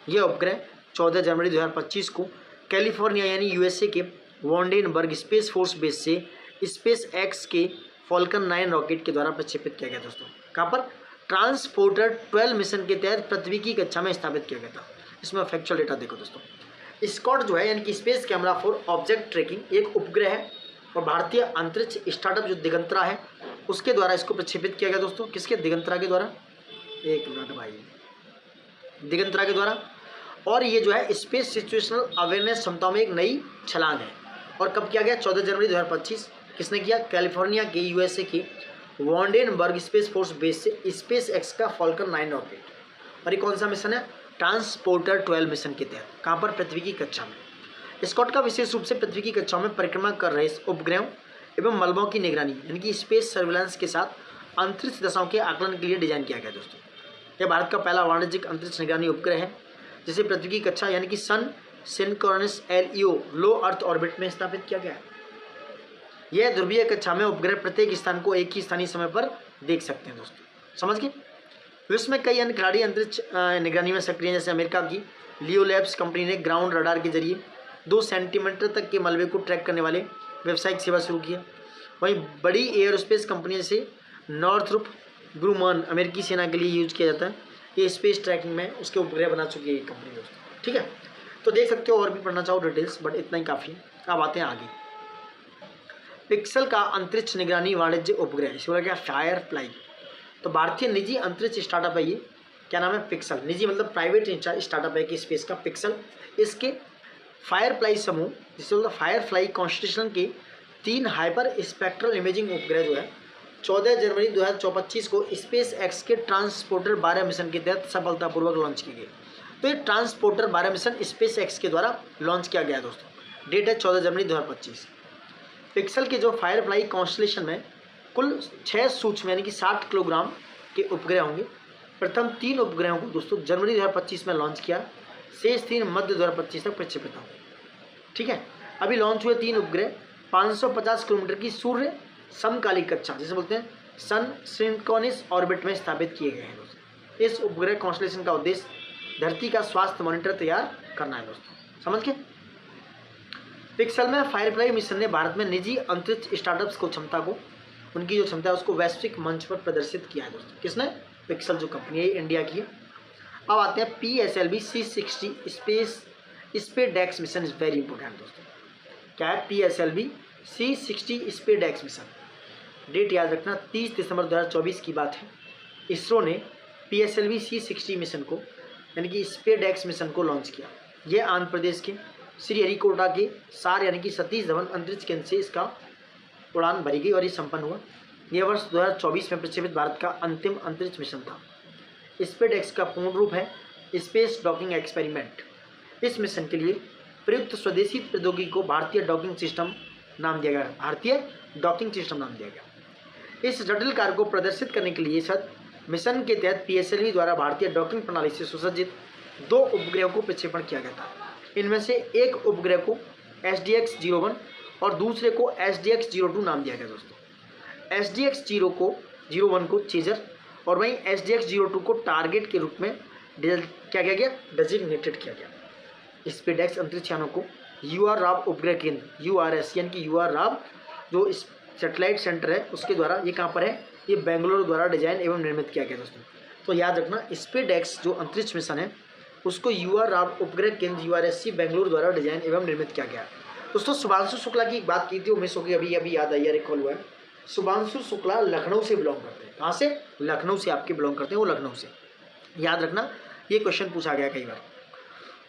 यह उपग्रह 14 जनवरी 2025 को कैलिफोर्निया यानी USA के वॉन्डेनबर्ग स्पेस फोर्स बेस से SpaceX के फॉल्कन 9 रॉकेट के द्वारा प्रक्षेपित किया गया दोस्तों। कहाँ पर, ट्रांसपोर्टर 12 मिशन के तहत पृथ्वी की कक्षा में स्थापित किया गया था। इसमें फैक्चुअल डेटा देखो दोस्तों। SCOT जो है यानी कि space camera for object trekking एक उपग्रह है और भारतीय अंतरिक्ष स्टार्टअप जो दिगंतरा है उसके द्वारा इसको प्रक्षेपित किया गया दोस्तों। किसके, दिगंतरा के द्वारा, एक मिनट भाई, दिगंतरा के द्वारा। और ये जो है स्पेस सिचुएशनल अवेयरनेस क्षमताओं में एक नई छलांग है। और कब किया गया, 14 जनवरी 2025, किसने किया? कैलिफोर्निया के यूएसए के वॉन्डेनबर्ग स्पेस फोर्स बेस से स्पेस एक्स का फॉल्कन 9 रॉकेट। और ये कौन सा मिशन है? ट्रांसपोर्टर 12 मिशन के तहत। कहाँ पर? पृथ्वी की कक्षा में। स्कॉट का विशेष रूप से पृथ्वी की कक्षाओं में परिक्रमा कर रहे उपग्रहों एवं मलबों की निगरानी यानी कि स्पेस सर्विलांस के साथ अंतरिक्ष दशाओं के आकलन के लिए डिजाइन किया गया दोस्तों। यह भारत का पहला वाणिज्यिक अंतरिक्ष निगरानी उपग्रह है जिसे पृथ्वी की कक्षा यानी कि सन सिंक्रोनस LEO लो अर्थ ऑर्बिट में स्थापित किया गया है। यह ध्रुवीय कक्षा में उपग्रह प्रत्येक स्थान को एक ही स्थानीय समय पर देख सकते हैं दोस्तों। समझ गए? विश्व में कई अन्य खिलाड़ी अंतरिक्ष निगरानी में सक्रिय हैं। जैसे अमेरिका की लियो लैब्स कंपनी ने ग्राउंड रडार के जरिए 2 सेंटीमीटर तक के मलबे को ट्रैक करने वाले व्यावसायिक सेवा शुरू की है। वहीं बड़ी एयरोस्पेस कंपनी जैसे नॉर्थरोप ग्रूमन अमेरिकी सेना के लिए यूज किया जाता है। ये स्पेस ट्रैकिंग में उसके उपग्रह बना चुकी है ये कंपनी दोस्तों। ठीक है, तो देख सकते हो और भी पढ़ना चाहो डिटेल्स, बट इतना ही काफ़ी है। अब आते हैं आगे। पिक्सल का अंतरिक्ष निगरानी वाणिज्य उपग्रह, इसे बोला गया फायर फ्लाई। तो भारतीय निजी अंतरिक्ष स्टार्टअप है ये। क्या नाम है? पिक्सल। निजी मतलब प्राइवेट स्टार्टअप है कि स्पेस का पिक्सल। इसके फायर फ्लाई समूह जिसे बोलते फायर फ्लाई कॉन्स्टेलेशन के 3 हाइपर स्पेक्ट्रल इमेजिंग उपग्रह जो है 14 जनवरी 2025 को स्पेस एक्स के ट्रांसपोर्टर 12 मिशन के तहत सफलतापूर्वक लॉन्च किए गए। तो ये ट्रांसपोर्टर 12 मिशन स्पेस एक्स के द्वारा लॉन्च किया गया दोस्तों। डेट है 14 जनवरी 2025। पिक्सल के जो फायर फ्लाई कॉन्स्टेलेशन में कुल 6 सूक्ष्म यानी कि 60 किलोग्राम के उपग्रह होंगे। प्रथम 3 उपग्रहों को दोस्तों जनवरी 2025 में लॉन्च किया, शेष 3 मध्य 2025 तक प्रक्षेपित होंगे। ठीक है, अभी लॉन्च हुए 3 उपग्रह 550 किलोमीटर की सूर्य समकालिक कक्षा जिसे बोलते हैं सन सिंक्रोनस ऑर्बिट में स्थापित किए गए हैं दोस्तों। इस उपग्रह कॉन्स्टेलेशन का उद्देश्य धरती का स्वास्थ्य मॉनिटर तैयार करना है दोस्तों। समझ के? पिक्सल में फायरफ्लाई मिशन ने भारत में निजी अंतरिक्ष स्टार्टअप्स को क्षमता को उनकी जो क्षमता है उसको वैश्विक मंच पर प्रदर्शित किया है दोस्तों। किसने? पिक्सल जो कंपनी है इंडिया की है। अब आते हैं PSLV C60 SpaDeX mission is very important दोस्तों। क्या है? PSLV C60 SpaDeX mission. Date याद रखना 30 दिसंबर 2024 की बात है। इसरो ने PSLV C60 मिशन को यानी कि स्पेसडेक्स मिशन को लॉन्च किया। यह आंध्र प्रदेश के श्रीहरिकोटा के सार यानी कि सतीश धवन अंतरिक्ष केंद्र से इसका उड़ान भरी गई और ये संपन्न हुआ। यह वर्ष 2024 में प्रक्षेपित भारत का अंतिम अंतरिक्ष मिशन था। स्पेसडेक्स का पूर्ण रूप है स्पेस डॉकिंग एक्सपेरिमेंट। इस मिशन के लिए प्रयुक्त स्वदेशी प्रौद्योगिकी को भारतीय डॉकिंग सिस्टम नाम दिया गया। भारतीय डॉकिंग सिस्टम नाम दिया गया। इस जटिल कार्य को प्रदर्शित करने के लिए मिशन के तहत PSLV द्वारा भारतीय डॉकिंग प्रणाली से सुसज्जित 2 उपग्रहों को प्रक्षेपण किया गया था। इनमें से एक उपग्रह को SDX-01 और दूसरे को SDX-02 नाम दिया गया दोस्तों। SDX-01 को चेजर और वहीं SDX-02 को टारगेट के रूप में क्या किया गया? डेजिग्नेटेड किया गया। स्पेसडेक्स अंतरिक्ष यानों को UR राव उपग्रह केंद्र URS यानी कि UR राव जो सैटेलाइट सेंटर है उसके द्वारा, ये कहाँ पर है? ये बेंगलुरु द्वारा डिजाइन एवं निर्मित किया गया दोस्तों। तो याद रखना स्पेसडेक्स जो अंतरिक्ष मिशन है उसको UR राव उपग्रह केंद्र URSC बेंगलुरु द्वारा डिजाइन एवं निर्मित किया गया। दोस्तों शुभांशु शुक्ला की एक बात की थी वो मिस हो गई, अभी याद आई है, रिकॉल हुआ है। शुभांशु शुक्ला लखनऊ से बिलोंग करते हैं। कहाँ से? लखनऊ से आपके बिलोंग करते हैं, वो लखनऊ से। याद रखना ये क्वेश्चन पूछा गया कई बार।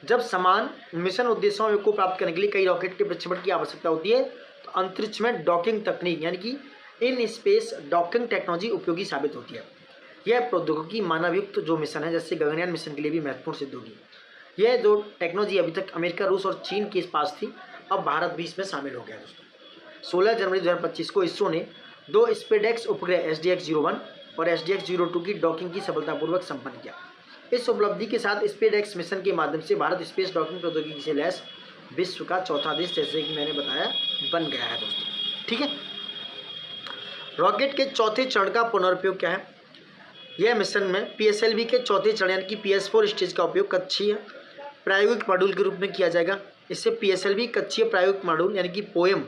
जब समान मिशन उद्देश्यों को प्राप्त करने के लिए कई रॉकेट के प्रक्षेपण की आवश्यकता होती है तो अंतरिक्ष में डॉकिंग तकनीक यानी कि इन स्पेस डॉकिंग टेक्नोलॉजी उपयोगी साबित होती है। यह प्रौद्योगिकी मानवयुक्त जो मिशन है जैसे गगनयान मिशन के लिए भी महत्वपूर्ण सिद्ध होगी। यह जो टेक्नोलॉजी अभी तक अमेरिका, रूस और चीन के पास थी, अब भारत भी इसमें शामिल हो गया दोस्तों। 16 जनवरी 2025 को इसरो ने 2 स्पेसडेक्स उपग्रह SDX-01 और SDX-02 की डॉकिंग की सफलतापूर्वक संपन्न किया। इस उपलब्धि के साथ स्पेसडेक्स मिशन के माध्यम से भारत स्पेस डॉकिंग प्रौद्योगिकी से लैस विश्व का चौथा देश जैसे कि मैंने बताया बन गया है दोस्तों। ठीक है, रॉकेट के चौथे चरण का पुनरुपयोग क्या है? यह मिशन में PSLV के चौथे चरण यानी कि PS4 स्टेज का उपयोग कक्षीय प्रायोगिक मॉड्यूल के रूप में किया जाएगा। इससे PSLV कक्षीय प्रायोगिक मॉड्यूल यानी कि poem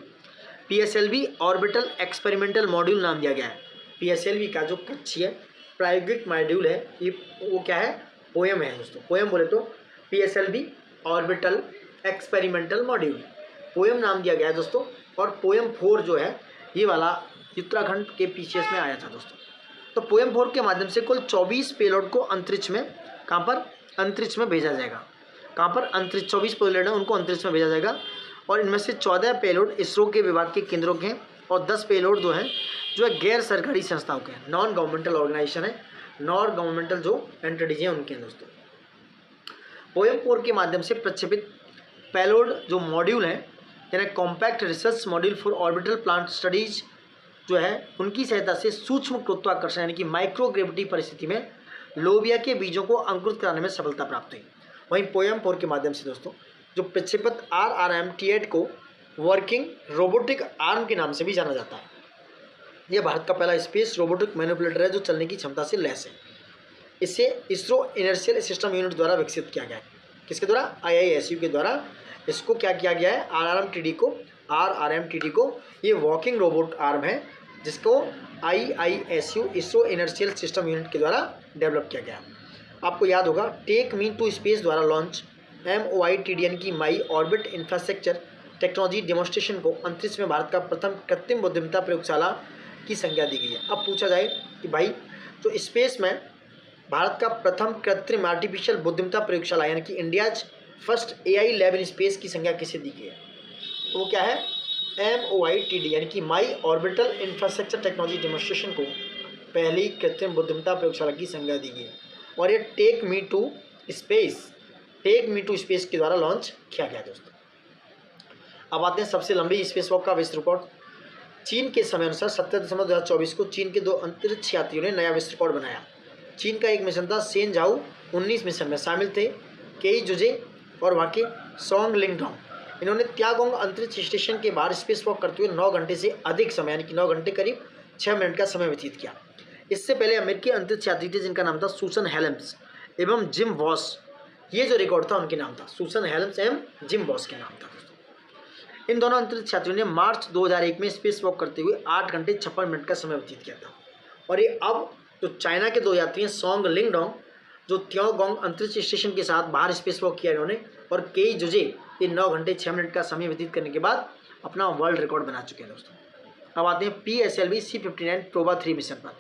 PSLV orbital experimental module नाम दिया गया है। PSLV का जो कक्षीय प्रायोगिक मॉड्यूल है ये वो क्या है? पोएम है दोस्तों। पोएम बोले तो PSLV orbital experimental module, poem नाम दिया गया है दोस्तों। और पोएम 4 जो है ये वाला उत्तराखंड के PCS में आया था दोस्तों। तो पोएम 4 के माध्यम से कुल 24 पेलोड को अंतरिक्ष में कहाँ पर? अंतरिक्ष में भेजा जाएगा। कहाँ पर? अंतरिक्ष 24 पेलोड है उनको अंतरिक्ष में भेजा जाएगा और इनमें से 14 पेलोड इसरो के विभाग के केंद्रों के हैं और 10 पेलोड जो है गैर सरकारी संस्थाओं के हैं, नॉन गवर्नमेंटल ऑर्गेनाइजेशन है, नॉन गवर्नमेंटल जो एंटिटीज हैं उनके हैं दोस्तों। पोएम-4 के माध्यम से प्रक्षेपित पेलोड जो मॉड्यूल हैं यानी compact research module for orbital plant studies जो है उनकी सहायता से सूक्ष्म गुरुत्वाकर्षण यानी कि माइक्रोग्रेविटी परिस्थिति में लोबिया के बीजों को अंकुरित कराने में सफलता प्राप्त हुई। वहीं पोएम-4 के माध्यम से दोस्तों जो प्रक्षेपित RRM-T8 को वर्किंग रोबोटिक आर्म के नाम से भी जाना जाता है। यह भारत का पहला स्पेस रोबोटिक मैनिपुलेटर है जो चलने की क्षमता से लैस है। इसे इसरो इनर्शियल सिस्टम यूनिट द्वारा विकसित किया गया है। किसके द्वारा? IISU के द्वारा इसको क्या किया गया है? RRM-TD को ये वॉकिंग रोबोट आर्म है जिसको IISU ISRO inertial system unit के द्वारा डेवलप किया गया। आपको याद होगा टेक मी टू स्पेस द्वारा लॉन्च MOITD की माई ऑर्बिट इंफ्रास्ट्रक्चर टेक्नोलॉजी डेमोन्स्ट्रेशन को अंतरिक्ष में भारत का प्रथम कृत्रिम बुद्धिमत्ता प्रयोगशाला की संज्ञा दी गई है। अब पूछा जाए कि भाई जो स्पेस में भारत का प्रथम कृत्रिम आर्टिफिशियल बुद्धिमत्ता प्रयोगशाला यानी कि India's first AI lab in space की संज्ञा किसे दी गई है? तो वो क्या है? MOITD यानी कि माई ऑर्बिटल इंफ्रास्ट्रक्चर टेक्नोलॉजी डेमोन्स्ट्रेशन को पहली कृत्रिम बुद्धिमत्ता प्रयोगशाला की संज्ञा दी गई है और ये टेक मी टू स्पेस के द्वारा लॉन्च किया गया दोस्तों। अब आते हैं सबसे लंबी स्पेस वॉक का विश्व रिकॉर्ड। चीन के समय अनुसार 17 दिसंबर 2024 को चीन के 2 अंतरिक्ष यात्रियों ने नया विश्व रिकॉर्ड बनाया। चीन का एक मिशन था सेन झाऊ 19 मिशन में शामिल थे केई जुजे और वहाँ के सोंग लिंगडोंग। इन्होंने त्यागोंग अंतरिक्ष स्टेशन के बाहर स्पेस वॉक करते हुए 9 घंटे से अधिक समय यानी कि 9 घंटे करीब 6 मिनट का समय व्यतीत किया। इससे पहले अमेरिकी अंतरिक्ष यात्री थे जिनका नाम था सूसन हेल्म्स एवं जिम वॉस। ये जो रिकॉर्ड था उनके नाम था सूसन हेल्म्स एवं जिम वॉस के नाम था दोस्तों। इन दोनों अंतरिक्ष यात्रियों ने मार्च 2001 में स्पेस वॉक करते हुए 8 घंटे 56 मिनट का समय व्यतीत किया था। और ये अब जो चाइना के 2 यात्री हैं सोंग लिंगडोंग जो त्यागोंग अंतरिक्ष स्टेशन के साथ बाहर स्पेस वॉक किया इन्होंने और केई जुजे ये 9 घंटे 6 मिनट का समय व्यतीत करने के बाद अपना वर्ल्ड रिकॉर्ड बना चुके हैं दोस्तों। अब आते हैं PSLV C-59 प्रोबा 3 मिशन पर।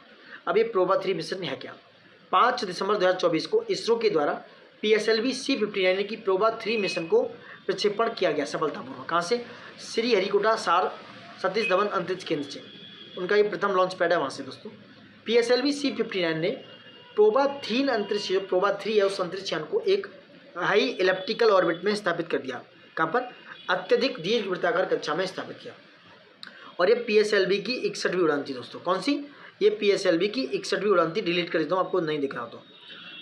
अब ये प्रोबा 3 मिशन है क्या? 5 दिसंबर 2024 को इसरो के द्वारा PSLV C-59 की प्रोबा 3 मिशन को प्रक्षेपण किया गया सफलतापूर्वक। कहाँ से? श्रीहरिकोटा सार सतीश धवन अंतरिक्ष केंद्र से। उनका ये प्रथम लॉन्च पैड है वहाँ से दोस्तों। PSLV C-59 ने प्रोबा 3 अंतरिक्ष जो प्रोबा 3 है उस अंतरिक्ष यान को एक हाई इलेप्टिकल ऑर्बिट में स्थापित कर दिया। कहाँ पर? अत्यधिक दीर्घ वृत्ताकार कक्षा में स्थापित किया। और ये PSLV की 61वीं उड़ान थी दोस्तों। कौन सी? ये PSLV की 61वीं उड़ान थी। डिलीट कर देता हूँ आपको नहीं दिख रहा हो तो।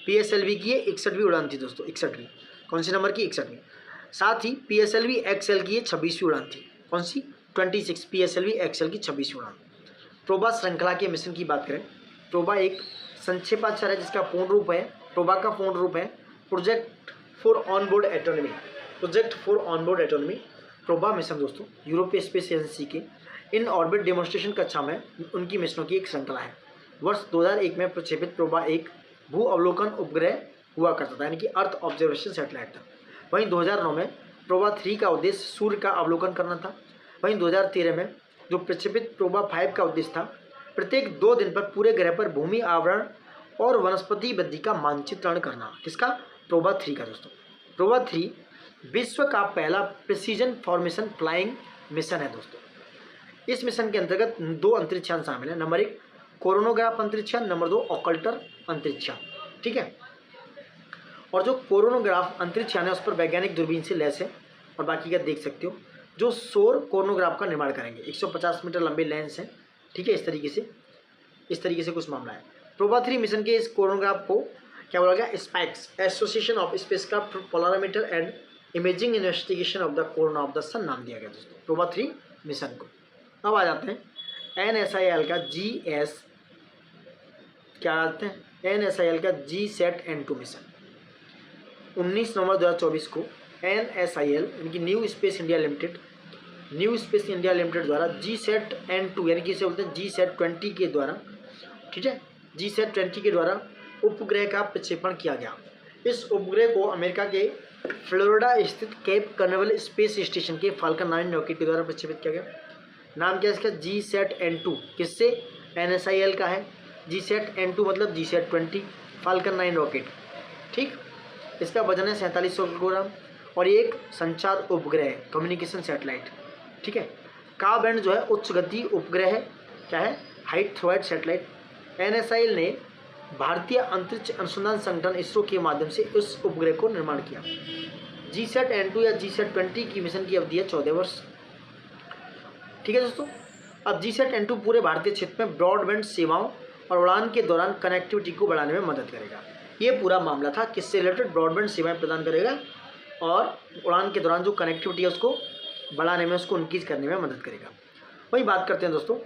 PSLV की ये 61वीं उड़ान थी दोस्तों। 61वीं कौन सी नंबर की? 61वीं। साथ ही PSLV XL की ये 26वीं उड़ान थी। कौन सी? 26 PSLV XL की 26वीं उड़ान। प्रोबा श्रृंखला के मिशन की बात करें, प्रोबा एक संक्षेपाक्षर है जिसका पूर्ण रूप है, प्रोबा का पूर्ण रूप है project for onboard autonomy. Project for onboard autonomy PROBA mission दोस्तों यूरोपीय स्पेस एजेंसी के इन ऑर्बिट डेमोन्स्ट्रेशन कक्षा में उनकी मिशनों की एक श्रृंखला है। वर्ष 2001 में प्रक्षेपित प्रोबा एक भू अवलोकन उपग्रह हुआ करता था यानी कि अर्थ ऑब्जर्वेशन सैटेलाइट था। वहीं 2009 में प्रोबा 3 का उद्देश्य सूर्य का अवलोकन करना था। वहीं 2013 में जो प्रक्षेपित प्रोबा 5 का उद्देश्य था प्रत्येक 2 दिन पर पूरे ग्रह पर भूमि आवरण और वनस्पति वृद्धि का मानचित्रण करना। किसका? प्रोबा 3 का दोस्तों। प्रोबा 3 विश्व का पहला प्रिसीजन फॉर्मेशन फ्लाइंग मिशन है दोस्तों। इस मिशन के अंतर्गत 2 अंतरिक्ष यान शामिल है। नंबर 1 कोरोनोग्राफ अंतरिक्ष यान, नंबर 2 ऑकल्टर अंतरिक्ष यान। ठीक है। और जो कोरोनोग्राफ अंतरिक्ष यान है उस पर वैज्ञानिक दूरबीन से लैस है और बाकी का देख सकते हो जो सौर कोरोनोग्राफ का निर्माण करेंगे। 150 मीटर लंबे लेंस हैं। ठीक है। इस तरीके से कुछ मामला है। प्रोबा 3 मिशन के इस कोरोनोग्राफ को क्या बोला गया? Spikes association of spacecraft polarimeter and imaging investigation of the corona of the sun नाम दिया गया दोस्तों प्रोबा 3 मिशन को। अब आ जाते हैं NSIL का GSAT-N2 मिशन। 19 नवंबर 2024 को NSIL यानी कि न्यू स्पेस इंडिया लिमिटेड द्वारा GSAT-N2 यानी कि इसे बोलते हैं GSAT-20 के द्वारा, ठीक है, GSAT-20 के द्वारा उपग्रह का प्रक्षेपण किया गया। इस उपग्रह को अमेरिका के फ्लोरिडा स्थित केप कर्नेवल स्पेस स्टेशन के फाल्कन 9 रॉकेट के द्वारा प्रक्षेपित किया गया। नाम क्या है इसका? GSAT-N2। किससे? NSIL का है। GSAT-N2 मतलब GSAT-20 फाल्कन 9 रॉकेट। ठीक। इसका वजन है 4700 किलोग्राम और ये एक संचार उपग्रह है, कम्युनिकेशन सैटेलाइट। ठीक है। का बैंड जो है उच्च गति उपग्रह है, क्या है, हाई थ्रोइड सैटेलाइट। NSIL ने भारतीय अंतरिक्ष अनुसंधान संगठन इसरो के माध्यम से उस उपग्रह को निर्माण किया। GSAT-N2 या GSAT-20 की मिशन की अवधि है 14 वर्ष। ठीक है दोस्तों। अब GSAT-N2 पूरे भारतीय क्षेत्र में ब्रॉडबैंड सेवाओं और उड़ान के दौरान कनेक्टिविटी को बढ़ाने में मदद करेगा। ये पूरा मामला था किससे रिलेटेड, ब्रॉडबैंड सेवाएं प्रदान करेगा और उड़ान के दौरान जो कनेक्टिविटी है उसको बढ़ाने में, उसको इंक्रीज करने में मदद करेगा। वही बात करते हैं दोस्तों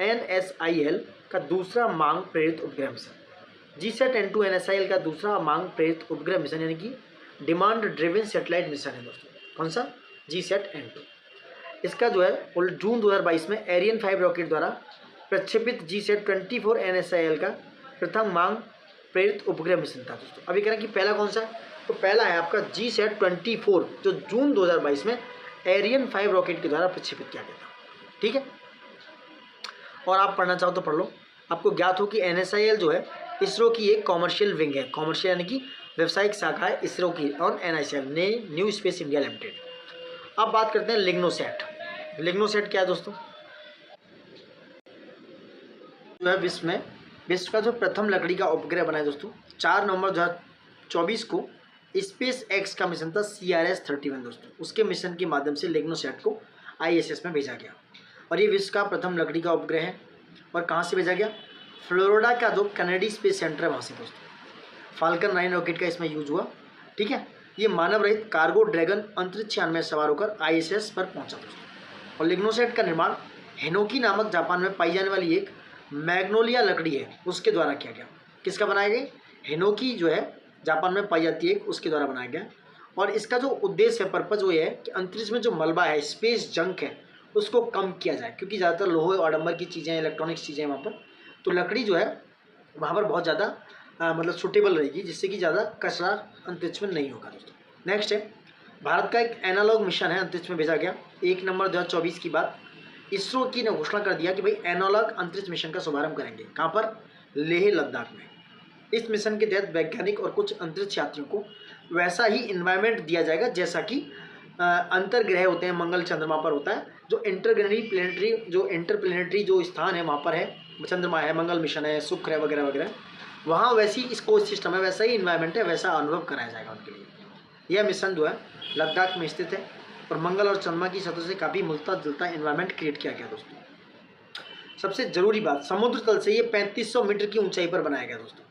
NSIL का दूसरा मांग प्रेरित उपग्रह मिशन। GSAT-N2 NSIL का दूसरा मांग प्रेरित उपग्रह मिशन यानी कि डिमांड ड्रिवन सैटेलाइट मिशन है दोस्तों। कौन सा? GSAT-N2। इसका जो है जून 2022 में एरियन 5 रॉकेट द्वारा प्रक्षेपित GSAT-24 NSIL का प्रथम मांग प्रेरित उपग्रह मिशन था दोस्तों। अभी कह रहे हैं कि पहला कौन सा है, तो पहला है आपका GSAT-24 जो जून 2022 में एरियन 5 रॉकेट के द्वारा प्रक्षेपित किया गया था। ठीक है, और आप पढ़ना चाहो तो पढ़ लो। आपको ज्ञात हो कि NSIL जो है इसरो की एक कॉमर्शियल विंग है, कॉमर्शियल यानी कि व्यावसायिक शाखा है इसरो की और NSIL ने न्यू स्पेस इंडिया लिमिटेड। अब बात करते हैं लिग्नोसैट। लिग्नोसैट क्या है दोस्तों, जो है विश्व का जो प्रथम लकड़ी का उपग्रह बना है दोस्तों। 4 नवंबर 2024 को स्पेस एक्स का मिशन था CRS-31 दोस्तों। उसके मिशन के माध्यम से लिग्नोसैट को ISS में भेजा गया और ये विश्व का प्रथम लकड़ी का उपग्रह है। और कहाँ से भेजा गया? फ्लोरिडा का जो कैनेडी स्पेस सेंटर है वहाँ से दोस्तों। फाल्कन 9 रॉकेट का इसमें यूज हुआ। ठीक है, ये मानव रहित कार्गो ड्रैगन अंतरिक्ष यान में सवार होकर ISS पर पहुंचा दोस्तों। और लिग्नोसैट का निर्माण हिनोकी नामक जापान में पाई जाने वाली एक मैग्नोलिया लकड़ी है उसके द्वारा किया गया। किसका बनाया गया? हिनोकी जो है जापान में पाई जाती है उसके द्वारा बनाया गया। और इसका जो उद्देश्य है, पर्पज वो ये है कि अंतरिक्ष में जो मलबा है, स्पेस जंक है, उसको कम किया जाए, क्योंकि ज़्यादातर लोहे और आडंबर की चीज़ें, इलेक्ट्रॉनिक्स चीज़ें वहाँ पर, तो लकड़ी जो है वहाँ पर बहुत ज़्यादा मतलब सूटेबल रहेगी, जिससे कि ज़्यादा कचरा अंतरिक्ष में नहीं होगा दोस्तों। नेक्स्ट है, भारत का एक एनालॉग मिशन है अंतरिक्ष में भेजा गया। 1 नवंबर 2024 की बात, इसरो की ने घोषणा कर दिया कि भाई एनालॉग अंतरिक्ष मिशन का शुभारंभ करेंगे। कहाँ पर? लेह लद्दाख में। इस मिशन के तहत वैज्ञानिक और कुछ अंतरिक्ष यात्रियों को वैसा ही इन्वायरमेंट दिया जाएगा जैसा कि अंतर्ग्रह होते हैं, मंगल चंद्रमा पर होता है। जो इंटरप्लेनेटरी जो स्थान है वहाँ पर है, चंद्रमा है, मंगल मिशन है, शुक्र है, वगैरह वगैरह, वहाँ वैसी इको सिस्टम है, वैसा ही इन्वायरमेंट है, वैसा अनुभव कराया जाएगा उनके लिए। यह मिशन जो है लद्दाख में स्थित है और मंगल और चंद्रमा की सतह से काफ़ी मिलता जुलता इन्वायरमेंट क्रिएट किया गया दोस्तों। सबसे ज़रूरी बात, समुद्र तल से ये 3500 मीटर की ऊंचाई पर बनाया गया दोस्तों,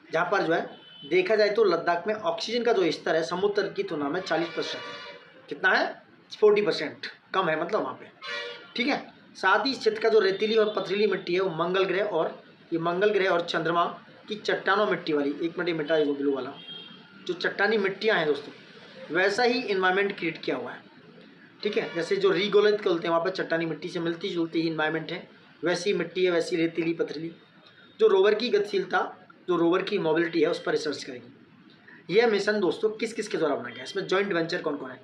जहाँ पर जो है देखा जाए तो लद्दाख में ऑक्सीजन का जो स्तर है समुद्र तल की तुलना में 40% है। कितना है? 40% कम है मतलब वहाँ पे। ठीक है, साथ ही इस क्षेत्र का जो रेतीली और पथरीली मिट्टी है वो मंगल ग्रह और चंद्रमा की चट्टानों मिट्टी वाली, 1 मिनट मिटा है वो ब्लू वाला, जो चट्टानी मिट्टियाँ हैं दोस्तों, वैसा ही इन्वायरमेंट क्रिएट किया हुआ है। ठीक है, जैसे जो रीगोलित बोलते हैं वहाँ पर चट्टानी मिट्टी से मिलती जुलती ही इन्वायरमेंट है, वैसी मिट्टी है, वैसी रेतीली पथरीली। जो रोवर की गतिशीलता, जो रोवर की मोबिलिटी है उस पर रिसर्च करेगी। यह मिशन दोस्तों किस किस के द्वारा बनाया गया? इसमें जॉइंट वेंचर कौन कौन है?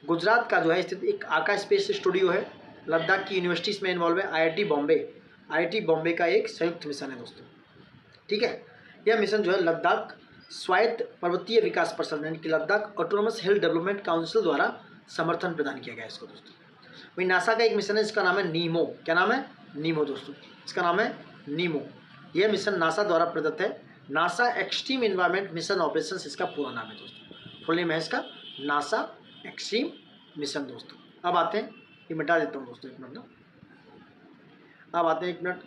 गुजरात का जो है स्थित एक आका स्पेस स्टूडियो है, लद्दाख की यूनिवर्सिटी इसमें इन्वॉल्व है, IIT बॉम्बे का एक संयुक्त मिशन है दोस्तों। ठीक है, यह मिशन जो है लद्दाख स्वायत्त पर्वतीय विकास परिषद यानी कि लद्दाख ऑटोनोमस हिल डेवलपमेंट काउंसिल द्वारा समर्थन प्रदान किया गया इसको दोस्तों। वही नासा का एक मिशन है, इसका नाम है नीमो। क्या नाम है? नीमो दोस्तों, इसका नाम है नीमो। यह मिशन नासा द्वारा प्रदत्त है, NASA extreme environment mission operations इसका पूरा नाम है दोस्तों। फुल नेम है इसका नासा एक्सट्रीम मिशन दोस्तों। अब आते हैं, ये मिटा देता हूँ दोस्तों 1 मिनट ना। अब आते हैं 1 मिनट,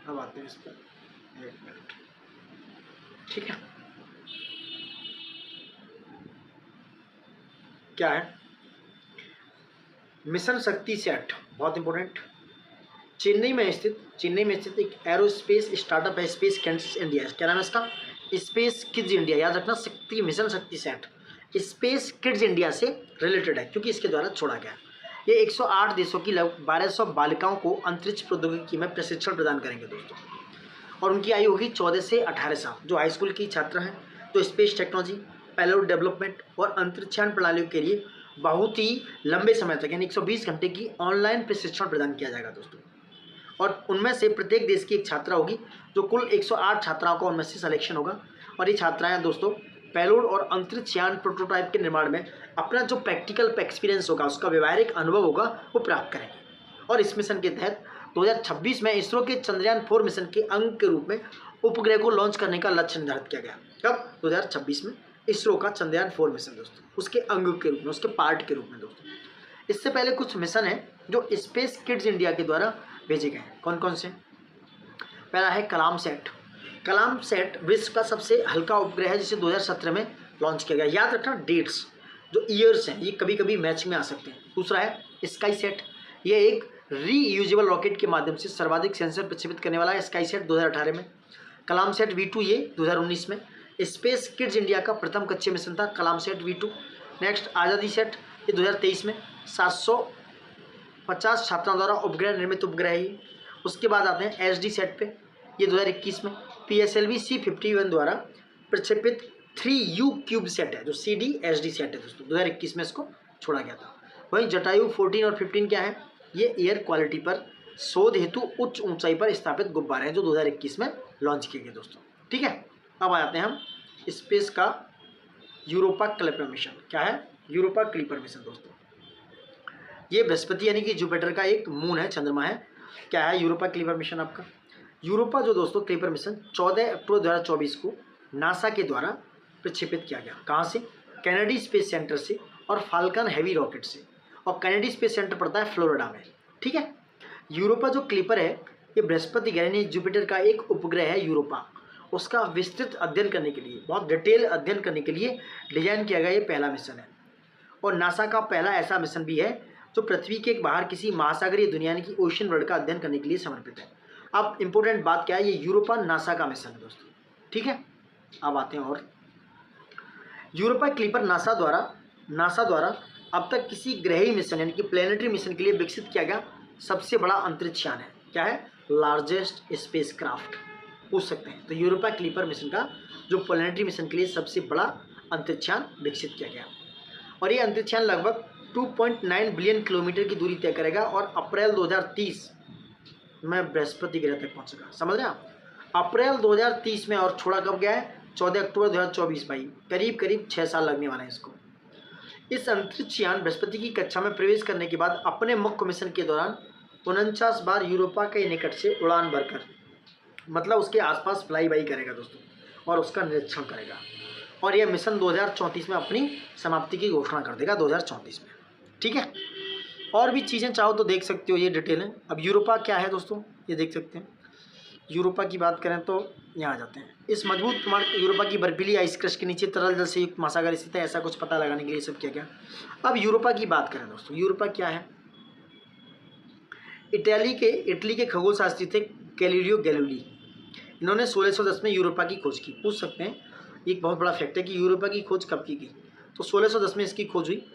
अब आते हैं इस पर 1 मिनट। ठीक है, क्या है? मिशन शक्ति सेट, बहुत इंपॉर्टेंट। चेन्नई में स्थित एक एरोस्पेस स्टार्टअप है, स्पेस किड्स इंडिया। क्या नाम है इसका? Space kids India. याद रखना, शक्ति मिशन शक्ति सेट स्पेस किड्स इंडिया से रिलेटेड है, क्योंकि इसके द्वारा छोड़ा गया। ये 108 देशों की लगभग 1200 बालिकाओं को अंतरिक्ष प्रौद्योगिकी में प्रशिक्षण प्रदान करेंगे दोस्तों। और उनकी आयु होगी 14 से 18 साल। जो हाई स्कूल की छात्र हैं, तो स्पेस टेक्नोलॉजी, पेलोड डेवलपमेंट और अंतरिक्षयान प्रणालियों के लिए बहुत ही लंबे समय तक यानी 120 घंटे की ऑनलाइन प्रशिक्षण प्रदान किया जाएगा दोस्तों। और उनमें से प्रत्येक देश की एक छात्रा होगी, जो कुल 108 छात्राओं का उनमें से सिलेक्शन होगा। और ये छात्राएं दोस्तों पेलोड और अंतरिक्ष यान प्रोटोटाइप के निर्माण में अपना जो प्रैक्टिकल एक्सपीरियंस होगा, उसका व्यवहारिक अनुभव होगा, वो प्राप्त करेंगे। और इस मिशन के तहत 2026 में इसरो के चंद्रयान 4 मिशन के अंग के रूप में उपग्रह को लॉन्च करने का लक्ष्य निर्धारित किया गया। कब? 2026 में इसरो का चंद्रयान 4 मिशन दोस्तों, उसके अंग के रूप में, उसके पार्ट के रूप में दोस्तों। इससे पहले कुछ मिशन हैं जो स्पेस किड्स इंडिया के द्वारा भेजे गए हैं। कौन कौन से? पहला है कलाम सेट। कलाम सेट विश्व का सबसे हल्का उपग्रह है, जिसे 2017 में लॉन्च किया गया। याद रखना डेट्स, जो ईयर्स हैं ये कभी कभी मैच में आ सकते हैं। दूसरा है स्काई सेट। ये एक रीयूजेबल रॉकेट के माध्यम से सर्वाधिक सेंसर प्रक्षेपित करने वाला है। स्काई सेट 2018 में। कलाम सेट V2 ये 2019 में। स्पेस किड्स इंडिया का प्रथम कक्षीय मिशन था कलाम सेट V2। नेक्स्ट आज़ादी सेट, ये 2023 में 750 छात्रों द्वारा उपग्रह निर्मित उपग्रह है ये। उसके बाद आते हैं SD सेट पे, ये 2021 में PSLV C51 द्वारा प्रक्षेपित 3U क्यूब सेट है, जो CD/SD सेट है दोस्तों, 2021 में इसको छोड़ा गया था। वहीं जटायु 14 और 15 क्या है? ये एयर क्वालिटी पर शोध हेतु उच्च ऊंचाई पर स्थापित गुब्बारे हैं, जो 2021 में लॉन्च किए गए दोस्तों। ठीक है, अब आ जाते हैं हम स्पेस का यूरोपा क्लिपर मिशन। क्या है? यूरोपा क्लिपर मिशन दोस्तों। ये बृहस्पति यानी कि जुपिटर का एक मून है, चंद्रमा है। क्या है यूरोपा क्लिपर मिशन आपका? यूरोपा जो दोस्तों क्लिपर मिशन 14 अक्टूबर 2024 को नासा के द्वारा प्रक्षेपित किया गया। कहाँ से? कैनेडी स्पेस सेंटर से और फाल्कन हैवी रॉकेट से। और कैनेडी स्पेस सेंटर पड़ता है फ्लोरिडा में। ठीक है, यूरोपा जो क्लिपर है ये बृहस्पति यानी जुपिटर का एक उपग्रह है यूरोपा। उसका विस्तृत अध्ययन करने के लिए, बहुत डिटेल अध्ययन करने के लिए डिजाइन किया गया ये पहला मिशन है। और नासा का पहला ऐसा मिशन भी है जो पृथ्वी के बाहर किसी महासागरीय दुनिया की ओशन वर्ल्ड का अध्ययन करने के लिए समर्पित है। अब इंपॉर्टेंट बात क्या है? ये यूरोपा नासा का मिशन है दोस्तों। ठीक है, अब आते हैं और यूरोपा क्लिपर नासा द्वारा अब तक किसी ग्रही मिशन यानी कि प्लेनेटरी मिशन के लिए विकसित किया गया सबसे बड़ा अंतरिक्ष यान है। क्या है? लार्जेस्ट स्पेस क्राफ्ट पूछ सकते हैं। तो यूरोपा क्लिपर मिशन का जो प्लेनेटरी मिशन के लिए सबसे बड़ा अंतरिक्ष यान विकसित किया गया। और ये अंतरिक्ष यान लगभग 2.9 बिलियन किलोमीटर की दूरी तय करेगा और अप्रैल 2030 में बृहस्पति ग्रह तक पहुंचेगा। समझ रहे हैं आप? अप्रैल 2030 में। और छोड़ा कब गया है? 14 अक्टूबर 2024 भाई। करीब 6 साल लगने वाले हैं इसको। इस अंतरिक्ष यान बृहस्पति की कक्षा में प्रवेश करने के बाद अपने मुख्य मिशन के दौरान 49 बार यूरोपा के निकट से उड़ान भरकर, मतलब उसके आसपास फ्लाई बाई करेगा दोस्तों, और उसका निरीक्षण करेगा। और यह मिशन 2034 में अपनी समाप्ति की घोषणा कर देगा, 2034 में। ठीक है, और भी चीज़ें चाहो तो देख सकते हो, ये डिटेल है। अब यूरोपा क्या है दोस्तों, ये देख सकते हैं। यूरोपा की बात करें तो यहाँ आ जाते हैं। इस मजबूत प्रमाण यूरोपा की बर्फीली आइस क्रस्ट के नीचे तरल जल से युक्त महासागर स्थित है, ऐसा कुछ पता लगाने के लिए सब किया गया। अब यूरोपा की बात करें दोस्तों, यूरोपा क्या है? इटली के खगोल शास्त्री थे गैलीलियो गैलीली। इन्होंने 1610 में यूरोपा की खोज की। पूछ सकते हैं, एक बहुत बड़ा फैक्ट है कि यूरोपा की खोज कब की गई? तो 1610 में इसकी खोज हुई।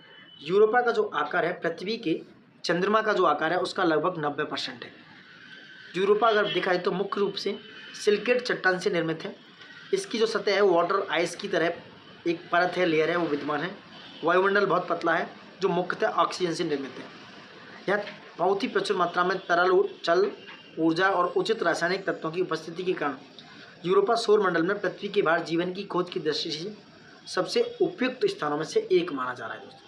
यूरोपा का जो आकार है पृथ्वी के चंद्रमा का जो आकार है उसका लगभग 90% है। यूरोपा अगर देखा जाए तो मुख्य रूप से सिलिकेट चट्टान से निर्मित है। इसकी जो सतह है वाटर आइस की तरह एक परत है, लेयर है, वो विद्यमान है। वायुमंडल बहुत पतला है जो मुख्यतः ऑक्सीजन से निर्मित है। यह बहुत ही प्रचुर मात्रा में तरल जल, ऊर्जा और उचित रासायनिक तत्वों की उपस्थिति के कारण यूरोपा सौर मंडल में पृथ्वी के बाहर जीवन की खोज की दृष्टि से सबसे उपयुक्त स्थानों में से एक माना जा रहा है दोस्तों।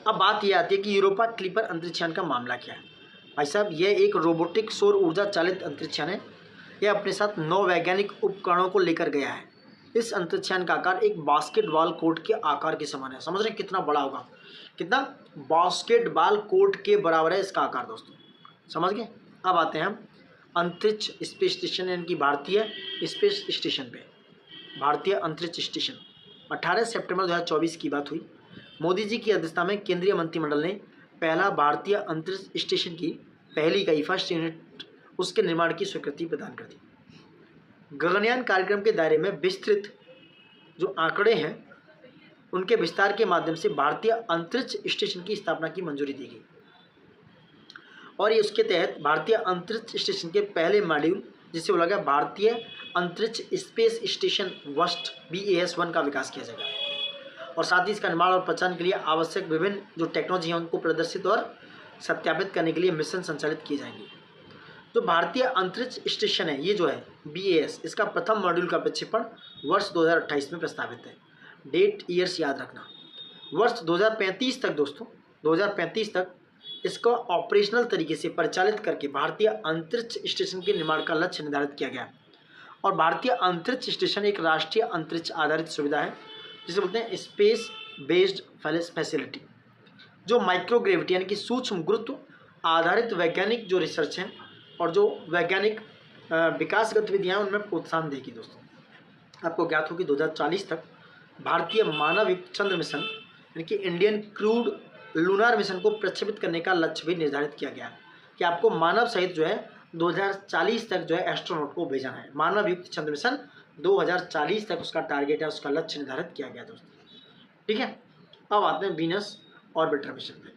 अब बात यह आती है कि यूरोपा क्लिपर अंतरिक्षयान का मामला क्या है। भाई साहब, यह एक रोबोटिक सौर ऊर्जा चालित अंतरिक्षयान है। यह अपने साथ 9 वैज्ञानिक उपकरणों को लेकर गया है। इस अंतरिक्षयान का आकार एक बास्केटबॉल कोर्ट के आकार के समान है। समझ रहे हैं कितना बड़ा होगा? कितना? बास्केटबॉल कोर्ट के बराबर है इसका आकार दोस्तों। समझ गए? अब आते हैं हम अंतरिक्ष स्पेस स्टेशन यानी कि भारतीय स्पेस स्टेशन पे। भारतीय अंतरिक्ष स्टेशन 18 सितंबर 2024 की बात हुई। मोदी जी की अध्यक्षता में केंद्रीय मंत्रिमंडल ने पहला भारतीय अंतरिक्ष स्टेशन की पहली इकाई फर्स्ट यूनिट उसके निर्माण की स्वीकृति प्रदान कर दी। गगनयान कार्यक्रम के दायरे में विस्तृत जो आंकड़े हैं उनके विस्तार के माध्यम से भारतीय अंतरिक्ष स्टेशन की स्थापना की मंजूरी दी गई। और ये उसके तहत भारतीय अंतरिक्ष स्टेशन के पहले मॉड्यूल, जिसे बोला गया भारतीय अंतरिक्ष स्पेस स्टेशन वस्ट BAS-1 का विकास किया जाएगा। और साथ ही इसका निर्माण और प्रचार के लिए आवश्यक विभिन्न जो टेक्नोलॉजी हैं उनको प्रदर्शित और सत्यापित करने के लिए मिशन संचालित किए जाएंगे। जो भारतीय अंतरिक्ष स्टेशन है ये जो है BAS, इसका प्रथम मॉड्यूल का प्रक्षेपण वर्ष 2028 में प्रस्तावित है। डेट ईयर्स याद रखना, वर्ष 2035 तक दोस्तों, 2035 तक इसको ऑपरेशनल तरीके से परिचालित करके भारतीय अंतरिक्ष स्टेशन के निर्माण का लक्ष्य निर्धारित किया गया है। और भारतीय अंतरिक्ष स्टेशन एक राष्ट्रीय अंतरिक्ष आधारित सुविधा है जिसे बोलते हैं स्पेस बेस्ड फैसिलिटी, जो माइक्रोग्रेविटी यानी कि सूक्ष्म गुरुत्व आधारित वैज्ञानिक जो रिसर्च हैं और जो वैज्ञानिक विकास गतिविधियाँ हैं उनमें प्रोत्साहन देगी। दोस्तों आपको ज्ञात हो कि 2040 तक भारतीय मानव युक्त चंद्र मिशन यानी कि इंडियन क्रूड लूनार मिशन को प्रक्षेपित करने का लक्ष्य भी निर्धारित किया गया है कि आपको मानव सहित जो है 2040 तक जो है एस्ट्रोनॉट को भेजना है। मानव युक्त चंद्र मिशन 2040 तक उसका टारगेट है, उसका लक्ष्य निर्धारित किया गया दोस्तों। ठीक है, अब आते हैं वीनस ऑर्बिटर मिशन पे।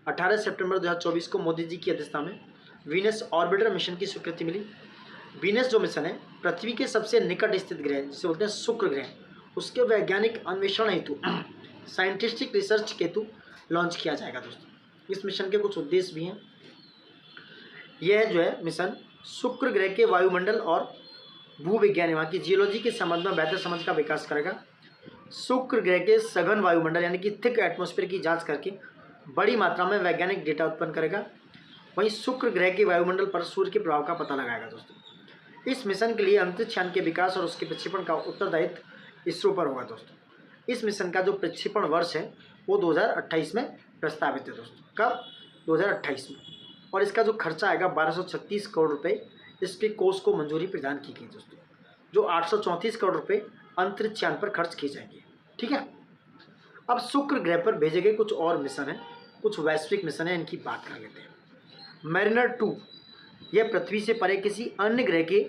18 सितंबर 2024 को मोदी जी की अध्यक्षता में वीनस ऑर्बिटर मिशन की स्वीकृति मिली। वीनस जो मिशन है पृथ्वी के सबसे निकट स्थित ग्रह जिसे बोलते हैं शुक्र ग्रह, उसके वैज्ञानिक अन्वेषण हेतु साइंटिस्टिक रिसर्च हेतु लॉन्च किया जाएगा। दोस्तों इस मिशन के कुछ उद्देश्य भी हैं। यह जो है मिशन शुक्र ग्रह के वायुमंडल और भूविज्ञान वहाँ की जियोलॉजी के संबंध में बेहतर समझ का विकास करेगा। शुक्र ग्रह के सघन वायुमंडल यानी कि थिक एटमॉस्फेयर की जांच करके बड़ी मात्रा में वैज्ञानिक डेटा उत्पन्न करेगा। वहीं शुक्र ग्रह के वायुमंडल पर सूर्य के प्रभाव का पता लगाएगा। दोस्तों इस मिशन के लिए अंतरिक्ष यान के विकास और उसके प्रक्षेपण का उत्तरदायित्व इसरो पर होगा। दोस्तों इस मिशन का जो प्रक्षेपण वर्ष है वो 2028 में प्रस्तावित है। दोस्तों कब? 2028 में। और इसका जो खर्चा आएगा 1236 करोड़ रुपए, इसके कोष को मंजूरी प्रदान की गई। दोस्तों जो 834 करोड़ रुपए अंतरिक्ष यान पर खर्च किए जाएंगे। ठीक है, अब शुक्र ग्रह पर भेजे गए कुछ और मिशन हैं, कुछ वैश्विक मिशन हैं, इनकी बात कर लेते हैं। मैरिनर 2 यह पृथ्वी से परे किसी अन्य ग्रह के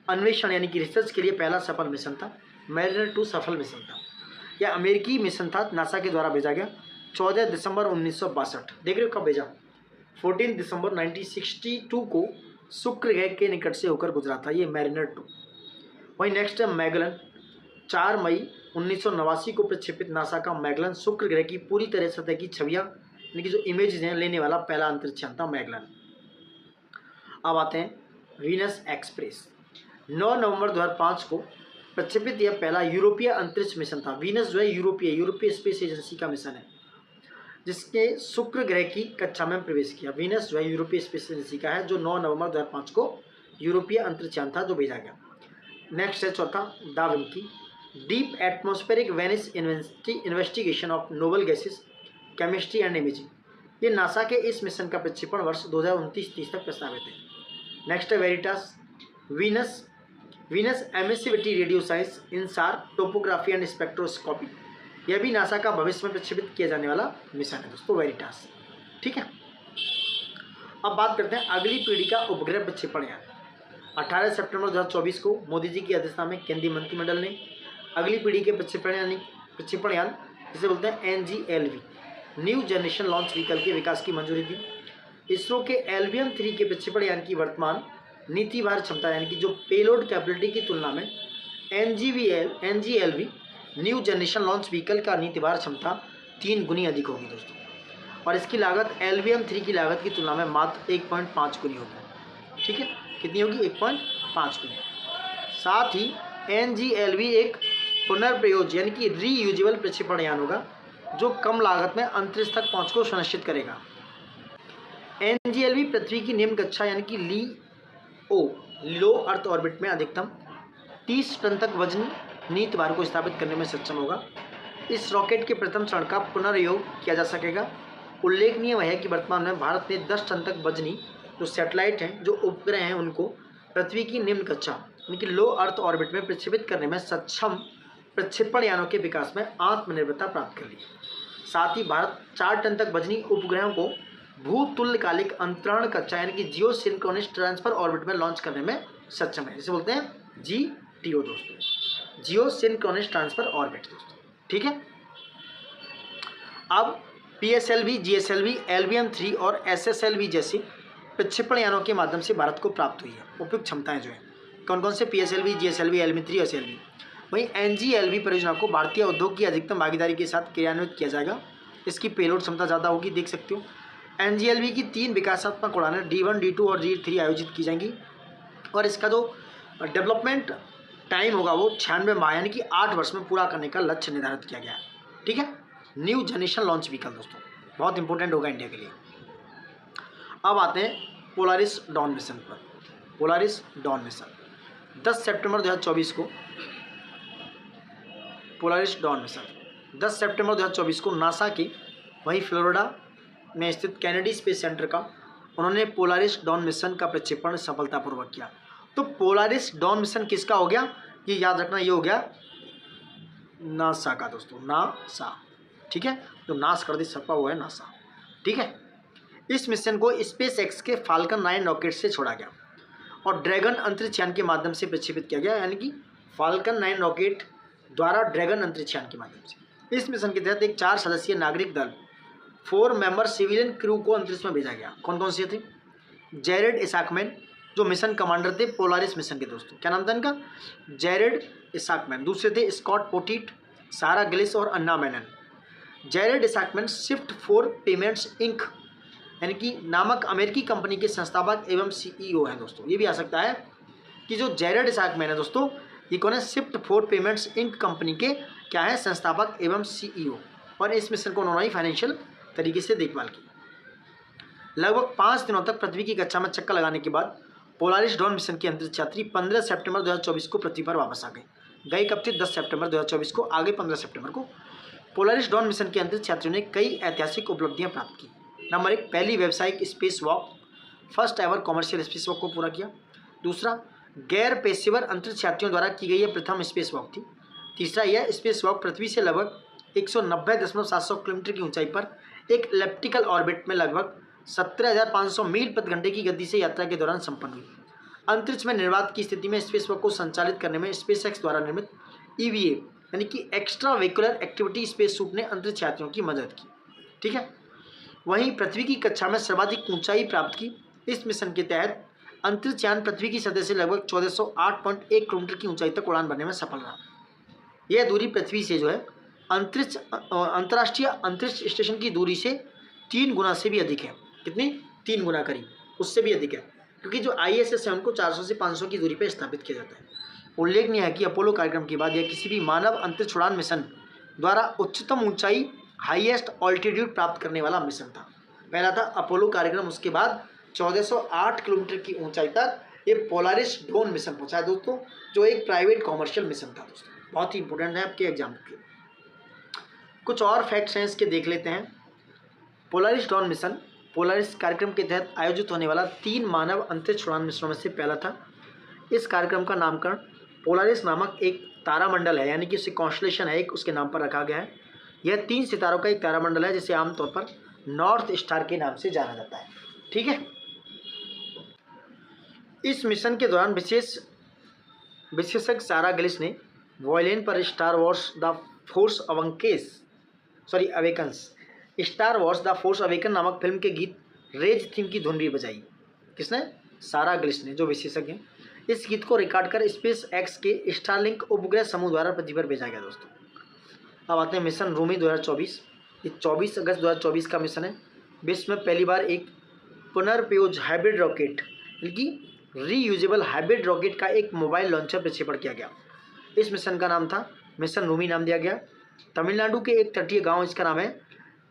अन्वेषण यानी कि रिसर्च के लिए पहला सफल मिशन था। मैरिनर 2 सफल मिशन था। यह अमेरिकी मिशन था, नासा के द्वारा भेजा गया 14 दिसंबर 1962। देख रहे हो कब भेजा? 14 दिसंबर 1962 को शुक्र ग्रह के निकट से होकर गुजरा था ये मैरिनर 2। वहीं नेक्स्ट है मैगलन। 4 मई 1989 को प्रक्षेपित नासा का मैगलन शुक्र ग्रह की पूरी तरह सतह की छवियां यानी कि जो इमेज हैं लेने वाला पहला अंतरिक्ष यान था मैगलन। अब आते हैं वीनस एक्सप्रेस। 9 नवंबर 2005 को प्रक्षेपित यह पहला यूरोपीय अंतरिक्ष मिशन था। वीनस जो है यूरोपीय स्पेस एजेंसी का मिशन है जिसके शुक्र ग्रह की कक्षा में प्रवेश किया। वीनस जो है यूरोपीय स्पेस एजेंसी का है जो 9 नवंबर 2005 को यूरोपीय अंतरिक्ष यान था जो भेजा गया। नेक्स्ट है चौथा da Vinci. Deep atmospheric Venus investigation of noble gases chemistry and imaging. ये नासा के इस मिशन का प्रक्षेपण वर्ष 2029-30 तक प्रस्तावित है। नेक्स्ट है VERITAS. Venus emissivity radio science InSAR topography and spectroscopy. यह भी नासा का भविष्य में प्रक्षेपित किया जाने वाला मिशन है दोस्तों वेरिटास। ठीक है, अब बात करते हैं अगली पीढ़ी का उपग्रह प्रक्षेपण यान। 18 सितंबर 2024 को मोदी जी की अध्यक्षता में केंद्रीय मंत्रिमंडल ने अगली पीढ़ी के प्रक्षेपण यान जिसे बोलते हैं NGLV new generation launch vehicle के विकास की मंजूरी दी। इसरो के LVM 3 के प्रक्षेपण यान की वर्तमान नीति भार क्षमता यानी कि जो पेलोड कैपेबिलिटी की तुलना में NGLV new generation launch vehicle का नीति भार क्षमता 3 गुनी अधिक होगी दोस्तों। और इसकी लागत LVM 3 की लागत की तुलना में मात्र 1.5 गुनी होगी। ठीक है, कितनी होगी? 1.5 गुनी। साथ ही NGLV एक पुनर्प्रयोग यानी कि रीयूजेबल प्रक्षेपण यान होगा जो कम लागत में अंतरिक्ष तक पहुंच को सुनिश्चित करेगा। NGLV पृथ्वी की निम्न कक्षा यानी कि लो अर्थ ऑर्बिट में अधिकतम 30 टन तक वजन नीति भार को स्थापित करने में सक्षम होगा। इस रॉकेट के प्रथम चरण का पुनर्योग किया जा सकेगा। उल्लेखनीय है कि वर्तमान में भारत ने 10 टन तक वजनी जो सैटेलाइट हैं, जो उपग्रह हैं, उनको पृथ्वी की निम्न कक्षा यानी कि लो अर्थ ऑर्बिट में प्रक्षेपित करने में सक्षम प्रक्षेपण यानों के विकास में आत्मनिर्भरता प्राप्त कर ली। साथ ही भारत 4 टन तक वजनी उपग्रहों को भूतुल्यकालिक अंतरण कक्षा यानी कि जियो सिंक्रोनस ट्रांसफर ऑर्बिट में लॉन्च करने में सक्षम है, जिसे बोलते हैं GTO दोस्तों, जियो सिंक्रोनस ट्रांसफर ऑर्बिट दोस्तों। ठीक है, अब PSLV, GSLV, LVM 3 और SSLV जैसे प्रक्षेपण यानों के माध्यम से भारत को प्राप्त हुई है उपयुक्त क्षमताएं जो है। कौन कौन से? PSLV, GSLV, LVM 3 और SLV। वहीं NGLV परियोजना को भारतीय उद्योग की अधिकतम भागीदारी के साथ क्रियान्वित किया जाएगा। इसकी पेलोड क्षमता ज़्यादा होगी, देख सकते हो। एनजीएलवी की 3 विकासात्मक उड़ानें D1, D2 और D3 आयोजित की जाएंगी और इसका जो डेवलपमेंट टाइम होगा वो 96 माह यानी कि 8 वर्ष में पूरा करने का लक्ष्य निर्धारित किया गया है। ठीक है, न्यू जनरेशन लॉन्च व्हीकल दोस्तों बहुत इंपॉर्टेंट होगा इंडिया के लिए। अब आते हैं पोलारिस डॉन मिशन पर। पोलारिस डॉन मिशन 10 सितंबर 2024 को पोलारिस डॉन मिशन 10 सितंबर 2024 को नासा की वहीं फ्लोरिडा में स्थित कैनेडी स्पेस सेंटर का उन्होंने पोलारिस डॉन मिशन का प्रक्षेपण सफलतापूर्वक किया। तो पोलारिस डॉन मिशन किसका हो गया, ये याद रखना, ये हो गया नासा का दोस्तों, नासा। ठीक है, जो नास कर दी छपा हुआ है नासा। ठीक है, इस मिशन को स्पेस एक्स के फाल्कन 9 रॉकेट से छोड़ा गया और ड्रैगन अंतरिक्ष यान के माध्यम से प्रक्षेपित किया गया, यानी कि फाल्कन 9 रॉकेट द्वारा ड्रैगन अंतरिक्ष यान के माध्यम से। इस मिशन के तहत एक 4 सदस्यीय नागरिक दल 4 मेंबर सिविलियन क्रू को अंतरिक्ष में भेजा गया। कौन कौन से थे? जेरेड इसाकमैन जो मिशन कमांडर थे पोलारिस मिशन के दोस्तों, क्या नाम था इनका? Jared Isaacman. दूसरे थे स्कॉट पोटिट, सारा गिलिस और Anna Menon. Jared Isaacman Shift four Payments Inc यानी कि नामक अमेरिकी कंपनी के संस्थापक एवं सीईओ हैं दोस्तों। ये भी आ सकता है कि जो जेरेड इसाकमैन है दोस्तों, ये कौन है? Shift four Payments ink company के क्या है? संस्थापक एवं सीईओ। और इस मिशन को उन्होंने फाइनेंशियल तरीके से देखभाल की। लगभग 5 दिनों तक पृथ्वी की कक्षा में चक्कर लगाने के बाद पोलारिस डॉन मिशन के अंतरिक्ष यात्री 15 सितंबर 2024 को पृथ्वी पर वापस आ गए कब थे? 10 सितंबर 2024 को, आगे 15 सितंबर को। पोलारिस डॉन मिशन के अंतरिक्ष यात्रियों ने कई ऐतिहासिक उपलब्धियां प्राप्त की। नंबर 1, पहली व्यावसायिक space walk, first ever commercial space walk को पूरा किया। दूसरा, गैर पेशेवर अंतरिक्ष यात्रियों द्वारा की गई यह प्रथम स्पेस वॉक थी। तीसरा, यह स्पेस वॉक पृथ्वी से लगभग 190.700 किलोमीटर की ऊंचाई पर एक इलिप्टिकल ऑर्बिट में लगभग 17,500 मील प्रति घंटे की गति से यात्रा के दौरान संपन्न हुई। अंतरिक्ष में निर्वात की स्थिति में स्पेस वॉक को संचालित करने में स्पेस एक्स द्वारा निर्मित EVA यानी कि extra vehicular activity space suit ने अंतरिक्ष यात्रियों की मदद की। ठीक है, वहीं पृथ्वी की कक्षा में सर्वाधिक ऊंचाई प्राप्त की। इस मिशन के तहत अंतरिक्ष यान पृथ्वी की सतह से लगभग 1408.1 किलोमीटर की ऊंचाई तक उड़ान भरने में सफल रहा। यह दूरी पृथ्वी से जो है अंतर्राष्ट्रीय अंतरिक्ष स्टेशन की दूरी से 3 गुना से भी अधिक है। कितनी? 3 गुना करीब, उससे भी अधिक है, क्योंकि जो ISS है उनको 400 से 500 की दूरी पर स्थापित किया जाता है। उल्लेखनीय है कि अपोलो कार्यक्रम के बाद यह किसी भी मानव अंतरिक्ष उड़ान मिशन द्वारा उच्चतम ऊंचाई हाईएस्ट ऑल्टीट्यूड प्राप्त करने वाला मिशन था। पहला था अपोलो कार्यक्रम, उसके बाद 1408 किलोमीटर की ऊंचाई तक ये पोलारिस डॉन मिशन पहुंचा है दोस्तों, जो एक प्राइवेट कॉमर्शियल मिशन था दोस्तों। बहुत ही इंपॉर्टेंट है आपके एग्जाम के। कुछ और फैक्ट्स हैं इसके, देख लेते हैं। पोलारिस डॉन मिशन पोलारिस कार्यक्रम के तहत आयोजित होने वाला 3 मानव अंतरिक्ष उड़ान मिशनों में से पहला था। इस कार्यक्रम का नामकरण पोलारिस नामक एक तारामंडल है, यानी कि उससे कॉन्स्टलेशन है एक, उसके नाम पर रखा गया है। यह 3 सितारों का एक तारामंडल है जिसे आमतौर पर नॉर्थ स्टार के नाम से जाना जाता है। ठीक है, इस मिशन के दौरान विशेषज्ञ सारा गिलिस ने वॉयलिन पर star Wars the force awaken नामक फिल्म के गीत रेज थीम की धुन भी बजाई। किसने? सारा गिलिस ने, जो विशेषज्ञ हैं। इस गीत को रिकॉर्ड कर स्पेस एक्स के स्टारलिंक उपग्रह समूह द्वारा पृथ्वी पर भेजा गया दोस्तों। अब आते हैं मिशन रूमी 2024। ये 24 अगस्त 2024 का मिशन है। विश्व में पहली बार एक पुनर्प्रयोज्य हाइब्रिड रॉकेट यानी कि रीयूजेबल हाइब्रिड रॉकेट का एक मोबाइल लॉन्चर प्रक्षेपण किया गया। इस मिशन का नाम था मिशन रूमी, नाम दिया गया। तमिलनाडु के एक तटीय गांव, इसका नाम है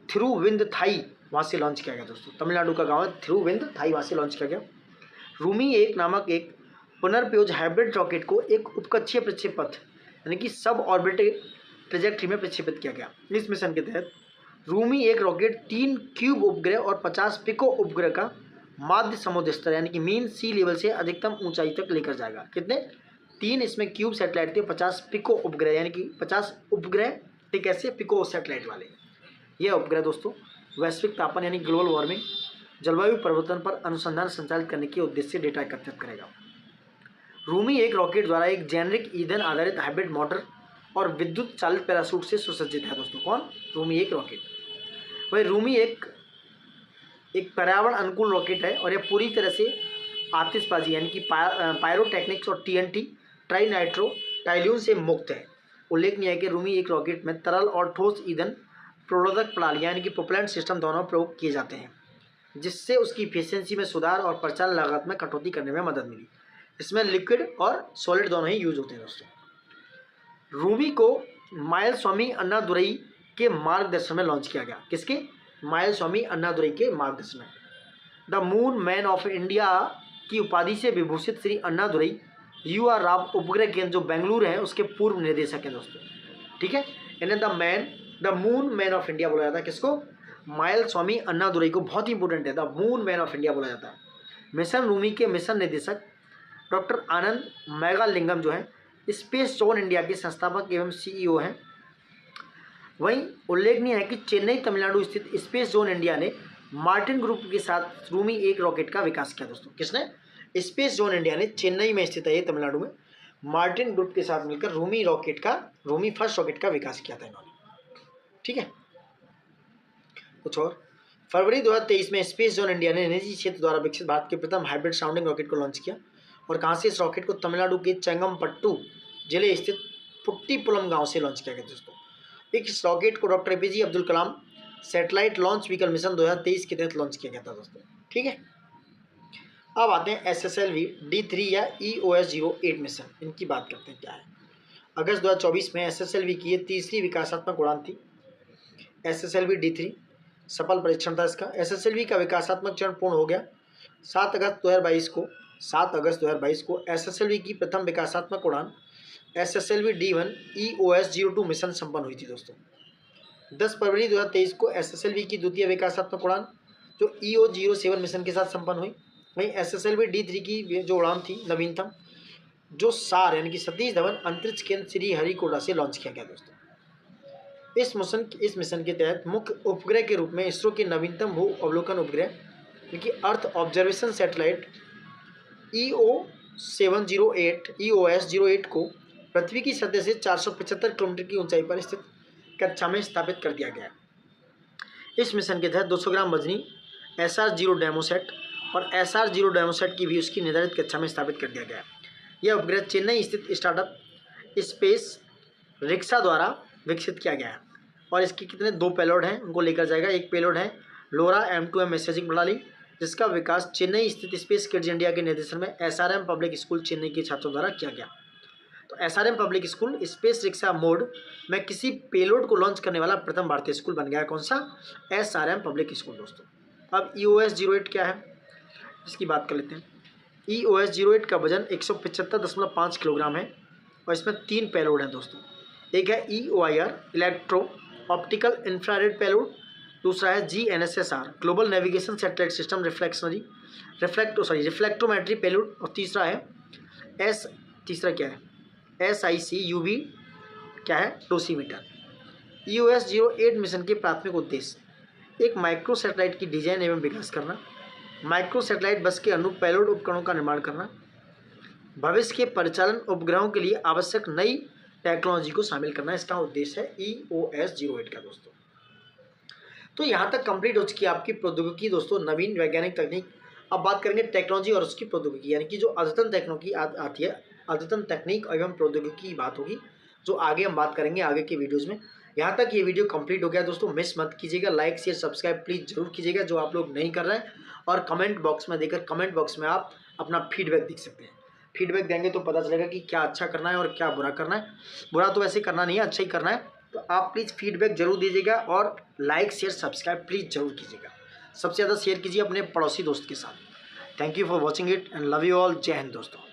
थिरुविंदथाई, वहाँ से लॉन्च किया गया दोस्तों। तमिलनाडु का गांव है थिरुविंदथाई, वहाँ से लॉन्च किया गया। रूमी एक नामक एक पुनर्प्रयोज्य हाइब्रिड रॉकेट को एक उपकक्षीय प्रक्षेपण यानी कि सब ऑर्बिटल ट्रेजेक्ट्री में प्रक्षेपित किया गया। इस मिशन के तहत रूमी एक रॉकेट 3 क्यूब उपग्रह और 50 पिको उपग्रह का माध्य समुद्र स्तर यानी कि मीन सी लेवल से अधिकतम ऊंचाई तक लेकर जाएगा। कितने? 3 इसमें क्यूब सैटेलाइट थे, 50 पिको उपग्रह यानी कि 50 उपग्रह, ठीक है, ऐसे पिको सैटेलाइट वाले। यह उपग्रह दोस्तों वैश्विक तापमान यानी ग्लोबल वार्मिंग, जलवायु परिवर्तन पर अनुसंधान संचालित करने के उद्देश्य से डेटा एकत्रित करेगा। रूमी एक रॉकेट द्वारा एक जेनरिक ईंधन आधारित हाइब्रिड मोटर और विद्युत चालित पैराशूट से सुसज्जित है दोस्तों। कौन? रूमी एक रॉकेट। वही रूमी एक पर्यावरण अनुकूल रॉकेट है और यह पूरी तरह से आतिशबाजी यानी कि पायरोटेक्निक्स और TNT ट्राई नाइट्रो टाइल्यून से मुक्त है। उल्लेखनीय है कि रूमी एक रॉकेट में तरल और ठोस ईंधन प्रोडोदक प्रणाली यानी कि प्रोपेलेंट सिस्टम दोनों प्रयोग किए जाते हैं। जिससे उसकी इफिशियंसी में सुधार और परिचालन लागत में कटौती करने में मदद मिली। इसमें लिक्विड और सॉलिड दोनों ही यूज होते हैं दोस्तों। रूबी को माइलस्वामी अन्नादुरई के मार्गदर्शन में लॉन्च किया गया। किसके? माइलस्वामी अन्नादुरई के मार्गदर्शन में। The moon man of India की उपाधि से विभूषित श्री अन्नादुरई UR राव उपग्रह केंद्र जो बेंगलुरु है उसके पूर्व निदेशक हैं दोस्तों। ठीक है, इन्हें the moon man of India बोला जाता है। किसको? माइलस्वामी अन्नादुरई को। बहुत ही इंपॉर्टेंट है, the moon man of India बोला जाता है। मिशन रूमी के मिशन निदेशक डॉक्टर आनंद मेघालिंगम जो है स्पेस जोन इंडिया के संस्थापक एवं CEO हैं। वहीं उल्लेखनीय है कि चेन्नई तमिलनाडु स्थित स्पेस जोन इंडिया ने मार्टिन ग्रुप के साथ रूमी 1 रॉकेट का विकास किया दोस्तों। किसने? स्पेस जोन इंडिया ने चेन्नई में स्थित है ये तमिलनाडु में, मार्टिन ग्रुप के साथ मिलकर रूमी फर्स्ट रॉकेट का विकास किया था इन्होंने। ठीक है, कुछ और। फरवरी 2023 में स्पेस जोन इंडिया ने निजी क्षेत्र द्वारा विकसित भारत के प्रथम हाइब्रिड साउंडिंग रॉकेट को लॉन्च किया। और कहाँ से? इस रॉकेट को तमिलनाडु के चेंगमपट्टू जिले स्थित पुट्टीपुलम गांव से लॉन्च किया गया दोस्तों। इस रॉकेट को doctor APJ Abdul Kalam satellite launch vehicle mission 2023 के तहत लॉन्च किया गया था दोस्तों। ठीक है, अब आते हैं SSLV D3 या EOS-08 मिशन। इनकी बात करते हैं क्या है। अगस्त 2024 में SSLV की ये तीसरी विकासात्मक उड़ान थी। SSLV D3 सफल परीक्षण था इसका। SSLV का विकासात्मक चरण पूर्ण हो गया। 7 अगस्त 2022 को SSLV की प्रथम विकासात्मक उड़ान SSLV D1 EOS-02 मिशन संपन्न हुई थी दोस्तों। 10 फरवरी 2023 को SSLV की द्वितीय विकासात्मक उड़ान जो EO-07 मिशन के साथ संपन्न हुई। वहीं SSLV D3 की जो उड़ान थी नवीनतम, जो SAR यानी कि सतीश धवन अंतरिक्ष केंद्र श्रीहरिकोटा से लॉन्च किया गया दोस्तों। इस मिशन के तहत मुख्य उपग्रह के रूप में इसरो के नवीनतम भू अवलोकन उपग्रह यानी कि अर्थ ऑब्जर्वेशन सैटेलाइट EOS-08 को पृथ्वी की सतह से 475 किलोमीटर की ऊंचाई पर स्थित कक्षा में स्थापित कर दिया गया। इस मिशन के तहत 200 ग्राम वजनी SR-0 डेमोसेट और SR-0 डेमोसेट की भी उसकी निर्धारित कक्षा में स्थापित कर दिया गया। यह उपग्रह चेन्नई स्थित स्टार्टअप स्पेस रिक्शा द्वारा विकसित किया गया है। और इसके कितने 2 पेलोड हैं उनको लेकर जाएगा। एक पेलोड है LoRa M2M मैसेजिंग प्रणाली, जिसका विकास चेन्नई स्थित स्पेस किड्स इंडिया के निर्देशन में SRM पब्लिक स्कूल चेन्नई के छात्रों द्वारा किया गया। तो SRM public school space rickshaw mode में किसी पेलोड को लॉन्च करने वाला प्रथम भारतीय स्कूल बन गया। कौन सा? SRM पब्लिक स्कूल दोस्तों। अब EOS-08 क्या है, इसकी बात कर लेते हैं। EOS-08 का वजन 175.5 किलोग्राम है और इसमें 3 पेलोड हैं दोस्तों। एक है EOIR electro optical infrared payload, दूसरा है GNSS-R global navigation satellite system reflectometry payload, और तीसरा क्या है SIC-UV क्या है डोसीमीटर। EOS-08 मिशन के प्राथमिक उद्देश्य एक माइक्रो सैटेलाइट की डिजाइन एवं विकास करना, माइक्रो सैटेलाइट बस के अनुरूप पेलोड उपकरणों का निर्माण करना, भविष्य के परिचालन उपग्रहों के लिए आवश्यक नई टेक्नोलॉजी को शामिल करना। इसका उद्देश्य है EOS-08 का दोस्तों। तो यहाँ तक कंप्लीट हो चुकी है आपकी प्रौद्योगिकी दोस्तों, नवीन वैज्ञानिक तकनीक। अब बात करेंगे टेक्नोलॉजी और उसकी प्रौद्योगिकी, यानी कि जो अद्यतन टेक्नोलॉजी आती है, अद्यतन तकनीक एवं प्रौद्योगिकी की बात होगी, जो आगे हम बात करेंगे आगे के वीडियोज़ में। यहाँ तक ये वीडियो कंप्लीट हो गया दोस्तों, मिस मत कीजिएगा। लाइक शेयर सब्सक्राइब प्लीज़ जरूर कीजिएगा जो आप लोग नहीं कर रहे हैं। और कमेंट बॉक्स में आप अपना फीडबैक देख सकते हैं। फीडबैक देंगे तो पता चलेगा कि क्या अच्छा करना है और क्या बुरा करना है। बुरा तो वैसे करना नहीं है, अच्छा ही करना है। तो आप प्लीज़ फीडबैक जरूर दीजिएगा और लाइक शेयर सब्सक्राइब प्लीज़ जरूर कीजिएगा। सबसे ज़्यादा शेयर कीजिए अपने पड़ोसी दोस्त के साथ। Thank you for watching it and love you all. जय हिंद दोस्तों।